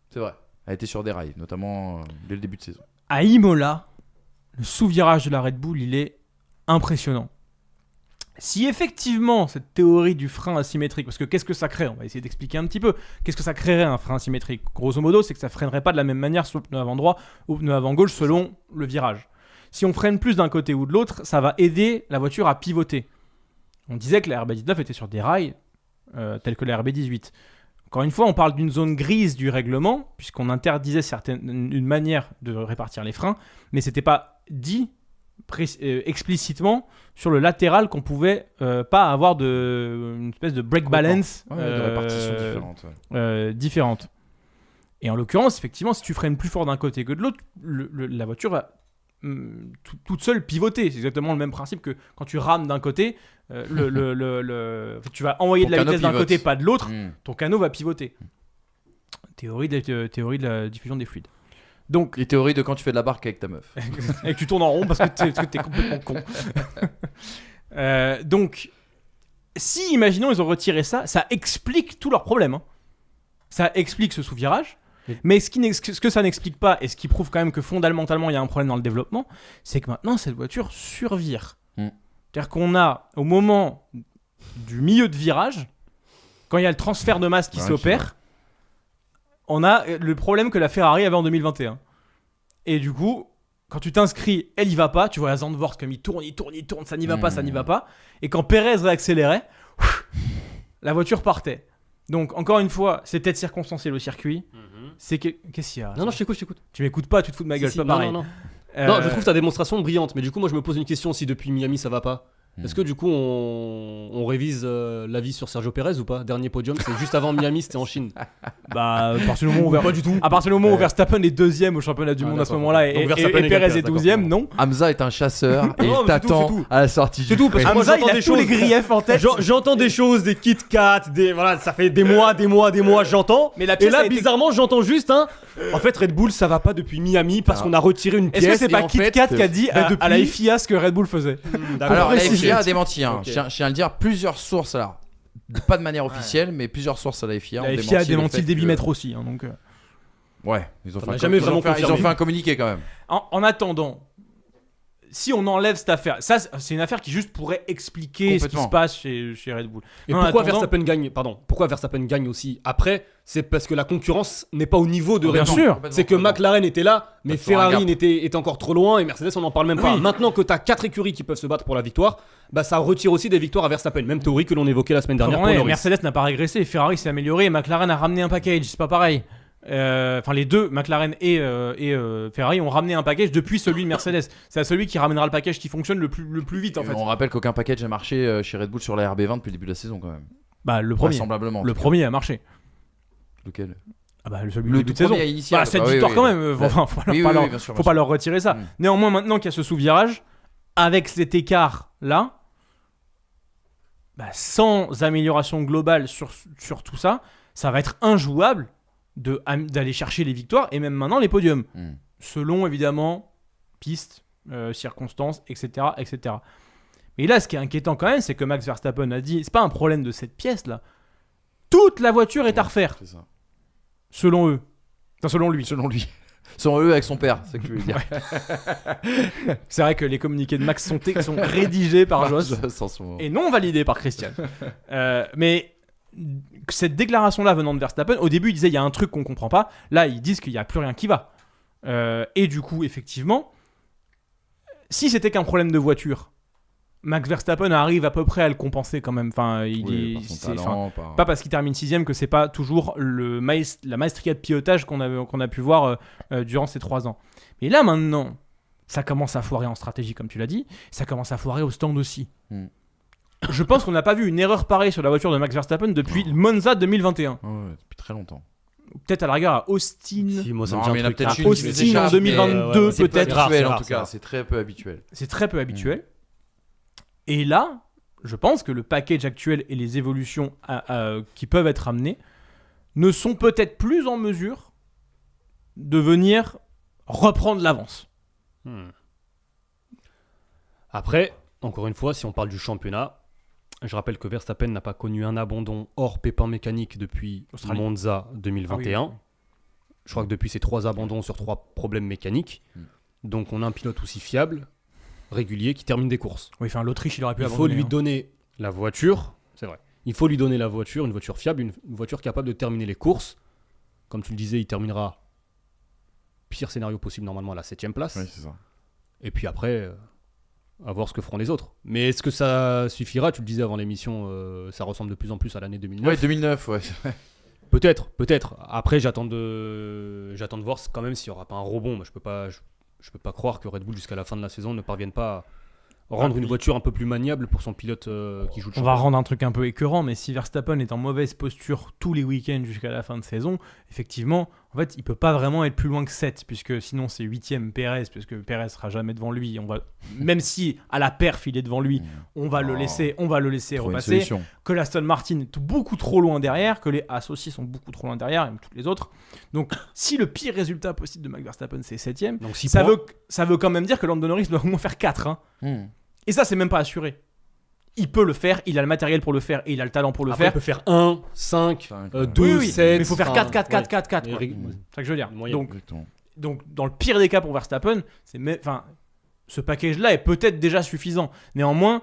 C'est vrai. Elle était sur des rails, notamment dès le début de saison. À Imola, le sous-virage de la Red Bull, il est impressionnant. Si effectivement cette théorie du frein asymétrique, parce que qu'est-ce que ça crée? On va essayer d'expliquer un petit peu. Qu'est-ce que ça créerait un frein asymétrique? Grosso modo, c'est que ça freinerait pas de la même manière sur le pneu avant droit ou le pneu avant gauche selon le virage. Si on freine plus d'un côté ou de l'autre, ça va aider la voiture à pivoter. On disait que la RB19 était sur des rails tels que la RB18. Encore une fois, on parle d'une zone grise du règlement, puisqu'on interdisait une manière de répartir les freins, mais c'était pas dit explicitement sur le latéral qu'on pouvait pas avoir une espèce de break balance de répartition différente. différente. Et en l'occurrence, effectivement, si tu freines plus fort d'un côté que de l'autre, la voiture va toute seule pivoter. C'est exactement le même principe que quand tu rames d'un côté, tu vas envoyer Ton de la canot vitesse d'un pivote. côté, pas de l'autre, ton canot va pivoter. Théorie de la diffusion des fluides. Donc, Les théories de quand tu fais de la barque avec ta meuf. et que tu tournes en rond parce que t'es complètement con. Donc, si, imaginons, ils ont retiré ça, ça explique tous leurs problèmes. Hein. Ça explique ce sous-virage. Mais ce que ça n'explique pas, et ce qui prouve quand même que fondamentalement il y a un problème dans le développement, c'est que maintenant cette voiture survire. C'est-à-dire qu'on a, au moment du milieu de virage, quand il y a le transfert de masse qui s'opère, on a le problème que la Ferrari avait en 2021. Et du coup, quand tu t'inscris, elle y va pas, tu vois la Zandvoort comme il tourne, ça n'y va pas, ça n'y va pas. Et quand Perez réaccélérait, la voiture partait. Donc, encore une fois, c'est peut-être circonstanciel au circuit. Qu'est-ce qu'il y a? Non, je t'écoute. Tu m'écoutes pas, tu te fous de ma gueule, Si, c'est pas pareil. Non, je trouve ta démonstration brillante, mais du coup, moi, je me pose une question si depuis Miami ça va pas. Est-ce que du coup, on révise l'avis sur Sergio Perez ou pas? Dernier podium, c'est juste avant Miami, c'était en Chine. Bah, à partir du moment où Pas du tout. À partir du moment où Verstappen est deuxième au championnat du monde à ce d'accord. moment-là Donc et Verstappen Perez égale est Perez, 12ème, d'accord. non. Hamza est un chasseur et Non, il mais c'est tout, t'attend c'est tout. à la sortie du C'est tout, parce que sprint. moi, Hamza, il j'entends a des tous les choses. griefs en tête. J'entends des choses, des Kit Kat, voilà, ça fait des mois, j'entends. Mais la Et pièce a là, été- bizarrement, j'entends juste, en fait, Red Bull, ça va pas depuis Miami parce qu'on a retiré une pièce. Est-ce que c'est et pas en Kit fait, Kat qui a dit bah, à la depuis- FIA ce que Red Bull faisait? D'accord. Alors, la préciser. FIA a démenti. Hein. Ok. Je tiens à le dire, plusieurs sources, alors, pas de manière officielle, mais plusieurs sources à la FIA ont La FIA a démenti fait le que- débitmètre aussi. Hein, donc, Ouais, ils ont Ça fait n'a un jamais ils ont vraiment fait un- ils ont confirmé. fait un communiqué quand même. en attendant, si on enlève cette affaire, ça c'est une affaire qui juste pourrait expliquer ce qui Complètement. se passe chez Red Bull. Et En pourquoi attendant- Verstappen gagne Pourquoi Verstappen gagne aussi après? C'est parce que la concurrence n'est pas au niveau de Bien Red Bull. sûr. C'est que McLaren était là, mais Parce qu'il y aura un Ferrari gap. était encore trop loin et Mercedes on n'en parle même pas. Oui. Maintenant que tu as 4 écuries qui peuvent se battre pour la victoire, bah ça retire aussi des victoires à Verstappen. Même théorie que l'on évoquait la semaine dernière pour Ouais, Norris. Mercedes n'a pas régressé, Ferrari s'est amélioré, McLaren a ramené un package, c'est pas pareil. Enfin, les deux, McLaren et Ferrari, ont ramené un package depuis celui de Mercedes. C'est à celui qui ramènera le package qui fonctionne le plus vite en Et fait. on rappelle qu'aucun package n'a marché chez Red Bull sur la RB20 depuis le début de la saison quand même. Bah, le premier. Vraisemblablement. en Le tout cas. premier a marché. Lequel Ah bah, celui Le du début tout de saison. premier initial. Bah, cette Bah, oui, victoire oui, quand oui. même. Bah, Enfin, faut oui, pas oui, leur- oui, bien sûr, faut pas leur retirer ça. Mm. Néanmoins, maintenant qu'il y a ce sous-virage, avec cet écart-là, sans amélioration globale sur tout ça, ça va être injouable d'aller chercher les victoires et même maintenant les podiums. Mm. Selon, évidemment, pistes, circonstances, etc., etc. Mais là, ce qui est inquiétant quand même, c'est que Max Verstappen a dit, c'est pas un problème de cette pièce-là. Toute la voiture est à refaire, C'est ça. selon eux. Enfin, selon lui. Selon lui. Selon eux avec son père, c'est ce que je veux dire. C'est vrai que les communiqués de Max sont rédigés par Joss Sans son- et non validés par Christian. Mais cette déclaration-là venant de Verstappen, au début, il disait il y a un truc qu'on comprend pas. Là, ils disent qu'il n'y a plus rien qui va. Et du coup, effectivement, si c'était qu'un problème de voiture, Max Verstappen arrive à peu près à le compenser quand même. Enfin, Oui, par son talent, par- pas parce qu'il termine 6ème que c'est pas toujours la maestria de pilotage qu'on a pu voir durant ces 3 ans. Mais là maintenant, ça commence à foirer en stratégie comme tu l'as dit, ça commence à foirer au stand aussi. Mm. Je pense qu'on n'a pas vu une erreur pareille sur la voiture de Max Verstappen depuis le Monza 2021. Ouais, depuis très longtemps. Peut-être à la rigueur à Austin. Si, moi, ça Non, me dit un mais il y en a truc. peut-être Ah, une qui Austin nous échappe, en mais 2022 c'est peu peut-être. rare, habituel c'est en rare, tout c'est cas, rare. c'est très peu habituel. C'est très peu habituel. Et là, je pense que le package actuel et les évolutions qui peuvent être amenées ne sont peut-être plus en mesure de venir reprendre l'avance. Après, encore une fois, si on parle du championnat, je rappelle que Verstappen n'a pas connu un abandon hors pépin mécanique depuis Australie. Monza 2021. Ah oui. Je crois que depuis ces 3 abandons sur 3 problèmes mécaniques. Donc on a un pilote aussi fiable, régulier, qui termine des courses. Oui, enfin, l'Autriche, il aurait pu Il faut abandonner, lui hein. donner la voiture, c'est vrai. Il faut lui donner la voiture, une voiture fiable, une voiture capable de terminer les courses. Comme tu le disais, il terminera, pire scénario possible, normalement à la 7ème place. Oui, c'est ça. Et puis après, à voir ce que feront les autres. Mais est-ce que ça suffira? Tu le disais avant l'émission, ça ressemble de plus en plus à l'année 2009. Ouais, 2009, ouais. Peut-être. Après, j'attends de voir quand même s'il n'y aura pas un rebond. Mais je peux pas croire que Red Bull, jusqu'à la fin de la saison, ne parvienne pas à rendre une voiture un peu plus maniable pour son pilote qui joue le On va championnat. rendre un truc un peu écœurant, mais si Verstappen est en mauvaise posture tous les week-ends jusqu'à la fin de saison, effectivement, en fait, il peut pas vraiment être plus loin que 7, puisque sinon c'est 8ème Pérez, puisque Pérez sera jamais devant lui. Même si à la perf il est devant lui, on va le laisser Trouver une repasser. solution. Que l'Aston Martin est beaucoup trop loin derrière, que les Haas aussi sont beaucoup trop loin derrière, et même toutes les autres. Donc, si le pire résultat possible de Max Verstappen c'est 7ème, Donc 6 ça points. veut quand même dire que Lando Norris doit au moins faire 4. Hein. Hmm. Et ça, c'est même pas assuré. Il peut le faire, il a le matériel pour le faire et il a le talent pour le Après, il faire. peut faire 1, 5, Cinq, 2, ouais. Oui, oui, 7. mais il faut faire 4, 4, 4, 4, 4. Et quoi. rég- C'est ça que je veux dire. Moyen. Exactement. Donc, dans le pire des cas pour Verstappen, ce package-là est peut-être déjà suffisant. Néanmoins,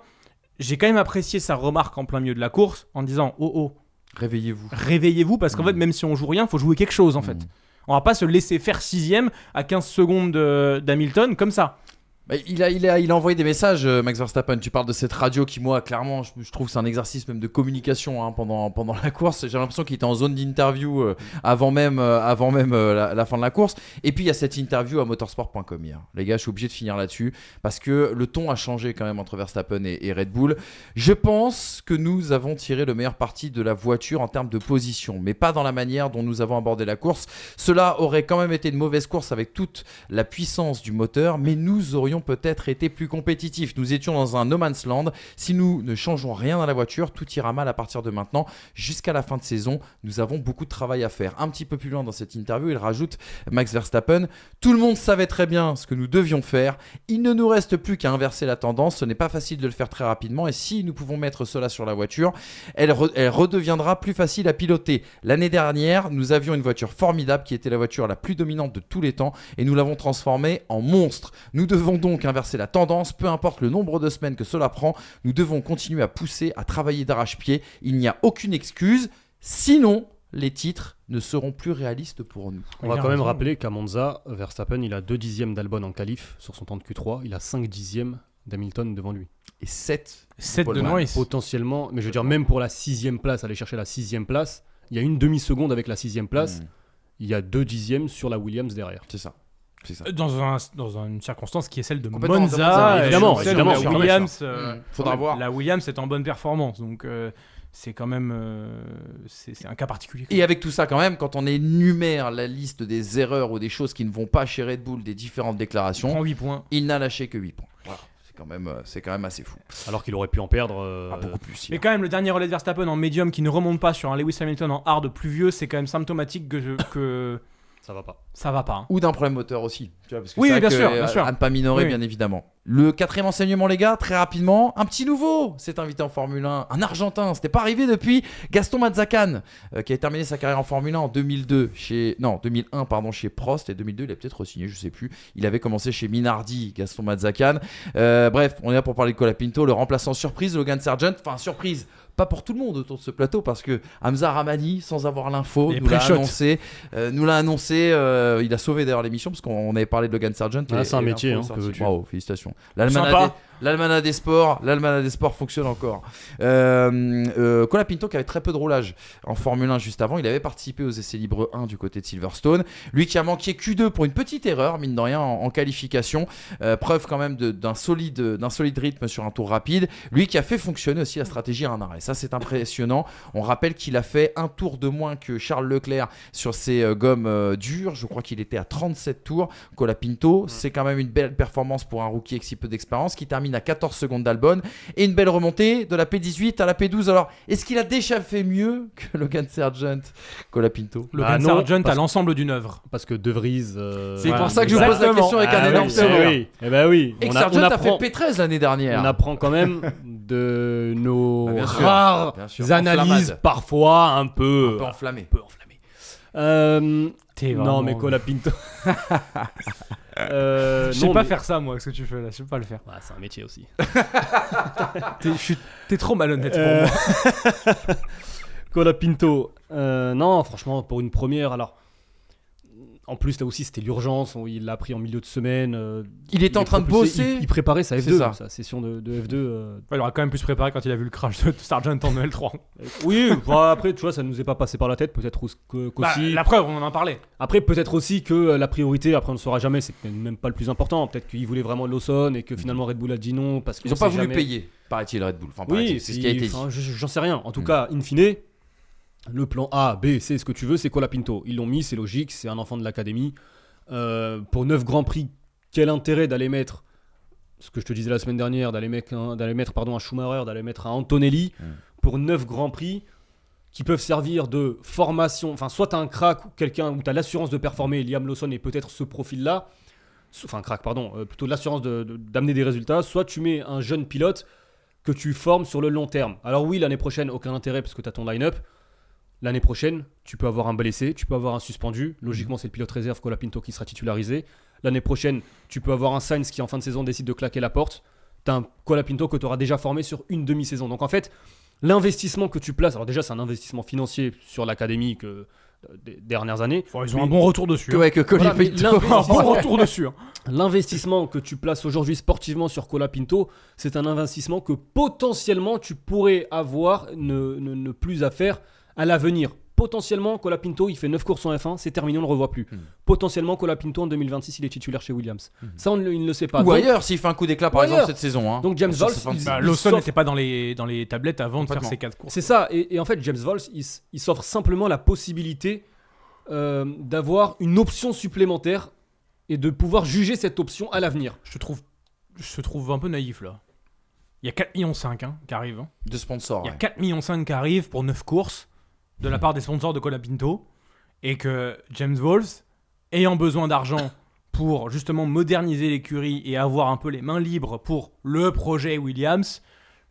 j'ai quand même apprécié sa remarque en plein milieu de la course en disant oh, Réveillez-vous. réveillez-vous parce qu'en fait, même si on joue rien, faut jouer quelque chose en fait. Mm. On va pas se laisser faire 6ème à 15 secondes d'Hamilton comme ça. Bah, il a envoyé des messages, Max Verstappen. Tu parles de cette radio qui, moi, clairement, je trouve que c'est un exercice même de communication hein, pendant la course. J'ai l'impression qu'il était en zone d'interview avant même la fin de la course. Et puis, il y a cette interview à motorsport.com hier. Les gars, je suis obligé de finir là-dessus parce que le ton a changé quand même entre Verstappen et Red Bull. Je pense que nous avons tiré le meilleur parti de la voiture en termes de position, mais pas dans la manière dont nous avons abordé la course. Cela aurait quand même été une mauvaise course avec toute la puissance du moteur, mais nous aurions peut-être été plus compétitifs. Nous étions dans un no man's land. Si nous ne changeons rien dans la voiture, tout ira mal à partir de maintenant. Jusqu'à la fin de saison, nous avons beaucoup de travail à faire. Un petit peu plus loin dans cette interview, il rajoute Max Verstappen. Tout le monde savait très bien ce que nous devions faire. Il ne nous reste plus qu'à inverser la tendance. Ce n'est pas facile de le faire très rapidement. Et si nous pouvons mettre cela sur la voiture, elle redeviendra plus facile à piloter. L'année dernière, nous avions une voiture formidable qui était la voiture la plus dominante de tous les temps et nous l'avons transformée en monstre. Nous devons donc inverser la tendance, peu importe le nombre de semaines que cela prend. Nous devons continuer à pousser, à travailler d'arrache-pied. Il n'y a aucune excuse. Sinon, les titres ne seront plus réalistes pour nous. On va Il a quand même raison. rappeler qu'à Monza, Verstappen, il a 2 dixièmes d'Albon en qualif sur son temps de Q3. Il a 5 dixièmes d'Hamilton devant lui. Et 7 7 de Paul Norris. Potentiellement, mais je veux dire, même pour la 6ème place, aller chercher la 6ème place, il y a une demi-seconde avec la 6ème place. Il y a 2 dixièmes sur la Williams derrière. C'est ça. C'est ça. Dans une circonstance qui est celle de Complètement, Monza, Monza, évidemment, celle évidemment, où la bien Williams, Faudra voir. la Williams est en bonne performance. Donc c'est quand même c'est un cas particulier. Et avec tout ça, quand même, quand on énumère la liste des erreurs ou des choses qui ne vont pas chez Red Bull, des différentes Il déclarations, prend 8 points. il n'a lâché que 8 points. Voilà. C'est quand même assez fou. Alors qu'il aurait pu en perdre. Beaucoup plus. Mais quand même, le dernier relais de Verstappen en médium qui ne remonte pas sur un Lewis Hamilton en hard plus vieux, c'est quand même symptomatique que Ça va pas. ça va pas. Hein. Ou d'un problème moteur aussi. Tu vois, parce que Oui, c'est vrai bien que, sûr, bien sûr. à ne pas minorer, Oui. bien évidemment. Le 4e enseignement, les gars, très rapidement, un petit nouveau s'est invité en Formule 1, un Argentin. C'était pas arrivé depuis Gaston Mazzacane, qui a terminé sa carrière en Formule 1 en 2001 chez Prost, et 2002 il a peut-être re-signé, je sais plus. Il avait commencé chez Minardi, Gaston Mazzacane. Bref, on est là pour parler de Colapinto, le remplaçant surprise, Logan Sargent. Enfin, surprise, pas pour tout le monde autour de ce plateau, parce que Hamza Ramani, sans avoir l'info, Et nous l'a pré-shot. annoncé. Il a sauvé d'ailleurs l'émission, parce qu'on avait parlé de Logan Sargent. Ah, c'est un et métier, l'info est hein, sortie. que veux-tu. Bravo, félicitations. Sympa. L'Almanach des sports fonctionne encore. Colapinto, qui avait très peu de roulage en Formule 1 juste avant, il avait participé aux essais libres 1 du côté de Silverstone. Lui qui a manqué Q2 pour une petite erreur, mine de rien, en qualification. Preuve quand même d'un solide rythme sur un tour rapide. Lui qui a fait fonctionner aussi la stratégie à un arrêt. Ça, c'est impressionnant. On rappelle qu'il a fait un tour de moins que Charles Leclerc sur ses gommes dures. Je crois qu'il était à 37 tours. Colapinto, c'est quand même une belle performance pour un rookie avec si peu d'expérience, qui termine à 14 secondes d'Albon et une belle remontée de la P18 à la P12. Alors, est-ce qu'il a déjà fait mieux que Logan Sargent, Colapinto? Logan non, Sargent parce a l'ensemble d'une œuvre. Parce que De Vries. C'est Ouais, pour ça que je vous pose la exactement. question avec un énorme oui, sourire. oui. Eh ben oui. Et que On Sargent a apprend, fait P13 l'année dernière. on apprend quand même de nos Bah, bien sûr, rares bien sûr. analyses, Enflammade. parfois un peu enflammé. enflammées. T'es Non, vraiment- mais Colapinto. Je sais pas faire ça, moi, ce que tu fais là. Je sais pas le faire. Ouais, c'est un métier aussi. T'es trop malhonnête pour moi. Colapinto. Non, franchement, pour une première, alors. En plus, là aussi, c'était l'urgence. Il l'a pris en milieu de semaine. Il était en train de propulsé, bosser. Il préparait sa C'est F2, ça. sa session de F2. Il aura quand même pu se préparer quand il a vu le crash de Sargent en L3. Oui, bah, après, tu vois, ça nous est pas passé par la tête. Peut-être qu'aussi. La preuve, on en a parlé. Après, peut-être aussi que la priorité, après, on ne saura jamais, c'est même pas le plus important. Peut-être qu'il voulait vraiment Lawson et que finalement Red Bull a dit non. Parce Ils qu'on n'ont pas sait voulu jamais. payer, paraît-il, Red Bull. Enfin, Oui, paraît-il, c'est ce qui a été dit. enfin, j'en sais rien. En tout cas, in fine, le plan A, B, C, ce que tu veux, c'est Colapinto. Ils l'ont mis, c'est logique, c'est un enfant de l'académie. Pour 9 grands prix, quel intérêt d'aller mettre, ce que je te disais la semaine dernière, d'aller mettre un Schumacher, d'aller mettre un Antonelli pour 9 grands prix qui peuvent servir de formation. Enfin, soit tu as un crack ou quelqu'un où tu as l'assurance de performer, Liam Lawson est peut-être ce profil-là, enfin crack, pardon, plutôt l'assurance d'amener des résultats, soit tu mets un jeune pilote que tu formes sur le long terme. Alors oui, l'année prochaine, aucun intérêt parce que tu as ton line-up. L'année prochaine, tu peux avoir un blessé, tu peux avoir un suspendu. Logiquement, c'est le pilote réserve Colapinto qui sera titularisé. L'année prochaine, tu peux avoir un Sainz qui, en fin de saison, décide de claquer la porte. Tu as un Colapinto que tu auras déjà formé sur une demi-saison. Donc en fait, l'investissement que tu places, alors déjà, c'est un investissement financier sur l'académie des dernières années. Ils ont un bon retour dessus. Que, ouais, que Voilà, mais Colapinto. Un bon retour dessus. hein. L'investissement que tu places aujourd'hui sportivement sur Colapinto, c'est un investissement que potentiellement tu pourrais avoir ne plus à faire à l'avenir. Potentiellement, Colapinto, il fait 9 courses en F1, c'est terminé, on ne le revoit plus. Potentiellement, Colapinto, en 2026, il est titulaire chez Williams. Ça, il ne le sait pas. Ou Donc- ailleurs, s'il fait un coup d'éclat, par Ou exemple, ailleurs. cette saison. Hein. Donc James Sur Vols, sa fin de il- saison. Lawson s'offre- n'était pas dans les tablettes avant de faire Complètement. ses 4 courses. C'est ça, et en fait, James Vols, il s'offre simplement la possibilité d'avoir une option supplémentaire et de pouvoir juger cette option à l'avenir. Je te trouve un peu naïf là. Il y a 4,5 millions qui arrivent. hein. De sponsors. Il y a Ouais. 4,5 millions qui arrivent pour 9 courses de la part des sponsors de Colapinto. Et que James Walls, ayant besoin d'argent pour justement moderniser l'écurie et avoir un peu les mains libres pour le projet Williams,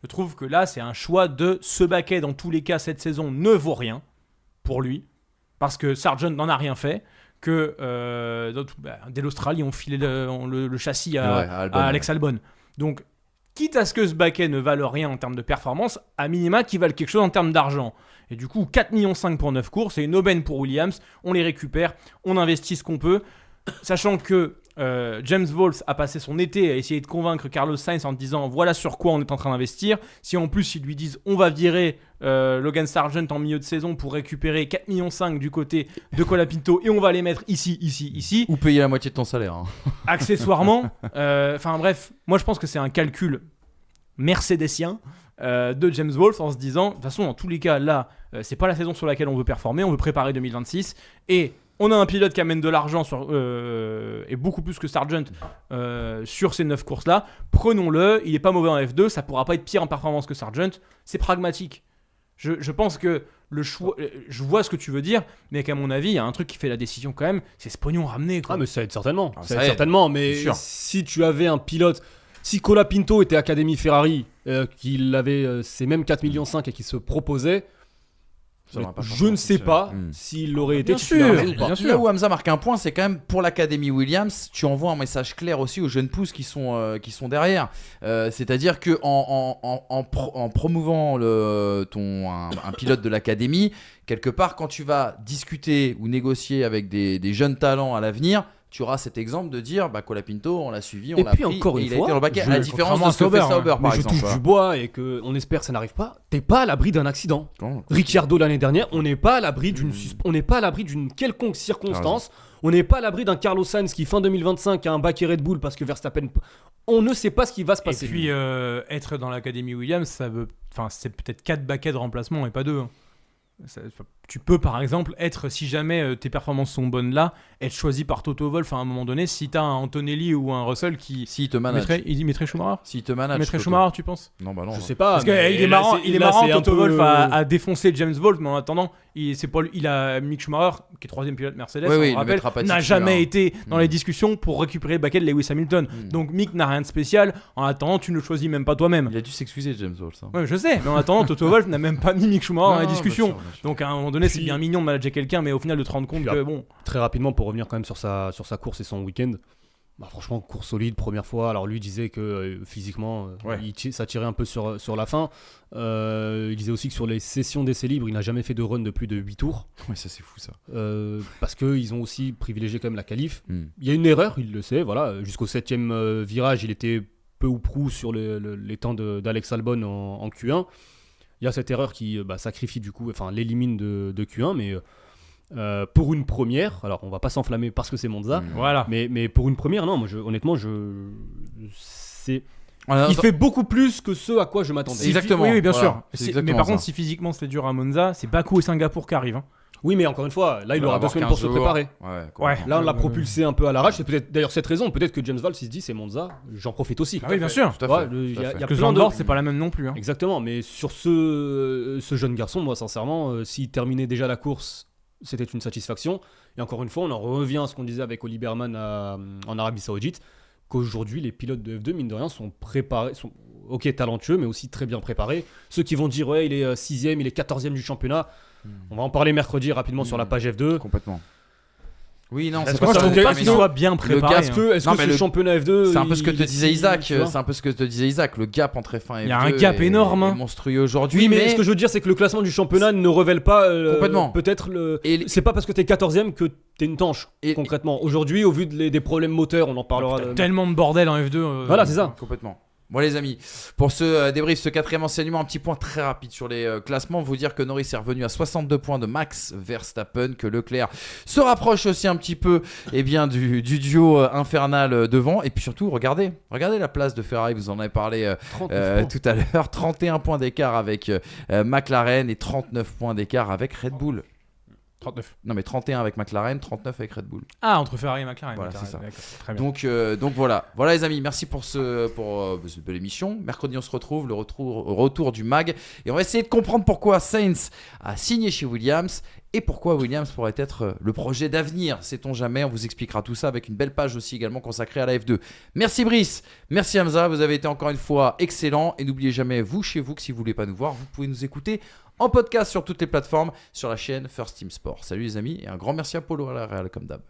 je trouve que là, c'est un choix de ce baquet. Dans tous les cas, cette saison ne vaut rien pour lui. Parce que Sargent n'en a rien fait. Que dès l'Australie, on filait le châssis à Albon, Alex Albon. Donc, quitte à ce que ce baquet ne vale rien en termes de performance, à minima qu'il vale quelque chose en termes d'argent. Et du coup, 4,5 millions pour 9 courses, c'est une aubaine pour Williams. On les récupère, on investit ce qu'on peut. Sachant que James Vols a passé son été à essayer de convaincre Carlos Sainz en disant voilà sur quoi on est en train d'investir. Si en plus ils lui disent on va virer Logan Sargent en milieu de saison pour récupérer 4,5 millions du côté de Colapinto et on va les mettre ici. Ou payer la moitié de ton salaire. Hein. Accessoirement, enfin bref, moi je pense que c'est un calcul mercédésien de James Wolfe en se disant, de toute façon, dans tous les cas, là, c'est pas la saison sur laquelle on veut performer, on veut préparer 2026 et on a un pilote qui amène de l'argent et beaucoup plus que Sargent sur ces 9 courses-là. Prenons-le, il est pas mauvais en F2, ça pourra pas être pire en performance que Sargent. C'est pragmatique. Je pense que le choix, je vois ce que tu veux dire, mais qu'à mon avis, il y a un truc qui fait la décision quand même, c'est ce pognon ramené. Quoi. Ah, mais ça aide certainement. Ah, ça ça aide aide, certainement, mais c'est sûr. si tu avais un pilote, si Colapinto était Académie Ferrari, qu'il avait ces mêmes 4,5 millions et qu'il se proposait, Ça n'aurait pas je changé, ne sais c'est pas sûr. s'il aurait été Bien titulaire sûr, ou pas. bien sûr. Là où Hamza marque un point, c'est quand même pour l'Académie Williams, tu envoies un message clair aussi aux jeunes pousses qui sont derrière. C'est-à-dire que en promouvant un pilote de l'Académie, quelque part, quand tu vas discuter ou négocier avec des jeunes talents à l'avenir, tu auras cet exemple de dire Colapinto, on l'a suivi, on Et l'a puis pris, encore et une il a fois, été dans le baquet. je- À la différence contrairement de ce que à fait Sauber, Sauber, Mais par je exemple. touche du bois et qu'on espère que ça n'arrive pas. T'es pas à l'abri d'un accident. Bon, Ricciardo l'année dernière, on n'est pas à l'abri on n'est pas à l'abri d'une quelconque circonstance. On n'est pas à l'abri d'un Carlos Sainz qui fin 2025 a un baquet Red Bull parce que Verstappen. On ne sait pas ce qui va se Et passer. puis, être dans l'Académie Williams, c'est peut-être 4 baquets de remplacement et pas 2. Tu peux par exemple être, si jamais tes performances sont bonnes là, être choisi par Toto Wolff à un moment donné si t'as un Antonelli ou un Russell qui S'il te manage. il mettrait Schumacher. S'il te manage. Il mettrait Toto. Schumacher, tu penses? Non, bah non. Je sais pas. Parce qu'il mais est là, marrant, c'est- il est là, marrant c'est un Toto peu- Wolff a défoncé James Wolff, mais en attendant, il a Mick Schumacher, qui est 3ème pilote Mercedes, Oui, on il le le rappelle, mettra pas n'a titulaire. jamais été dans Mm. les discussions pour récupérer le baquet de Lewis Hamilton. Donc Mick n'a rien de spécial. En attendant, tu ne le choisis même pas toi-même. Il a dû s'excuser, James Wolfe. Ouais, je sais, mais en attendant, Toto Wolff n'a même pas mis Mick Schumacher dans Non, la non, discussion. bien sûr, bien sûr. Donc à un moment donné, c'est Puis- bien mignon de manager quelqu'un, mais au final de te rendre compte Puis, que bon. Très rapidement, pour revenir quand même sur sa course et son week-end, franchement, course solide, première fois. Alors lui disait que physiquement, Ouais. ça tirait un peu sur la fin. Il disait aussi que sur les sessions d'essais libres, il n'a jamais fait de run de plus de 8 tours. Ouais, ça c'est fou ça. Parce qu'ils ont aussi privilégié quand même la qualif. Mm. Il y a une erreur, il le sait. Voilà, jusqu'au 7e virage, il était peu ou prou sur les temps d'Alex Albon en Q1. Il y a cette erreur qui sacrifie du coup, enfin l'élimine de Q1, mais pour une première, alors on va pas s'enflammer parce que c'est Monza, Mm. Voilà. mais pour une première, non, moi honnêtement, c'est Ah, il fait beaucoup plus que ce à quoi je m'attendais. Si- Exactement. Oui, bien Voilà, sûr. c'est Mais exactement par contre, ça. si physiquement c'était dur à Monza, c'est Bakou et Singapour qui arrivent. Hein. Oui, mais encore une fois, là il va aura 2 avoir semaines 15 pour se jours. préparer. Ouais, complètement. Là, on l'a propulsé un peu à l'arrache. C'est peut-être d'ailleurs cette raison. Peut-être que James Valls il se dit c'est Monza, j'en profite aussi. Ah oui, bien sûr. Tout à Ouais, fait. il y tout à a- fait. il y a Que plein de- Zandvoort, c'est pas la même non plus. Hein. Exactement, mais sur ce jeune garçon, moi sincèrement, s'il terminait déjà la course, c'était une satisfaction. Et encore une fois, on en revient à ce qu'on disait avec Oli Berman en Arabie Saoudite, qu'aujourd'hui les pilotes de F2, mine de rien, sont préparés, sont ok talentueux, mais aussi très bien préparés. Ceux qui vont dire ouais, il est 6ème, il est 14ème du championnat, on va en parler mercredi rapidement sur la page F2. Complètement. Oui, non, Est-ce c'est que Moi, ça je vous trouve plaît, pas mais qu'il non. soit bien préparé. Est-ce que, Non, mais ce le- championnat F2 c'est un peu ce que te il est disait si- Isaac. tu vois C'est un peu ce que te disait Isaac. Le gap entre F1 et F2 Il y a un gap est- énorme, hein. est monstrueux aujourd'hui. Oui, mais ce que je veux dire, c'est que le classement du championnat ne révèle pas Complètement. peut-être le. Et- C'est pas parce que t'es 14ème que t'es une tanche, Et- concrètement. Aujourd'hui, au vu des problèmes moteurs, on en parlera. T'as tellement de bordel en F2. Voilà, c'est ça. Complètement. Bon les amis, pour ce débrief, ce 4e enseignement, un petit point très rapide sur les classements, vous dire que Norris est revenu à 62 points de Max Verstappen, que Leclerc se rapproche aussi un petit peu du duo infernal devant, et puis surtout regardez la place de Ferrari, vous en avez parlé 39 tout à l'heure, 31 points d'écart avec McLaren et 39 points d'écart avec Red Bull. 39. Non mais 31 avec McLaren, 39 avec Red Bull. Ah, entre Ferrari et McLaren. Voilà, oui, c'est ça. d'accord, très bien. Donc voilà les amis, merci pour cette belle émission. Mercredi on se retrouve, le retour du mag, et on va essayer de comprendre pourquoi Sainz a signé chez Williams et pourquoi Williams pourrait être le projet d'avenir, sait-on jamais. On vous expliquera tout ça avec une belle page aussi également consacrée à la F2. Merci Brice, merci Hamza, vous avez été encore une fois excellents, et n'oubliez jamais vous chez vous que si vous voulez pas nous voir, vous pouvez nous écouter en podcast sur toutes les plateformes, sur la chaîne First Team Sport. Salut les amis, et un grand merci à Polo à la Real comme d'hab.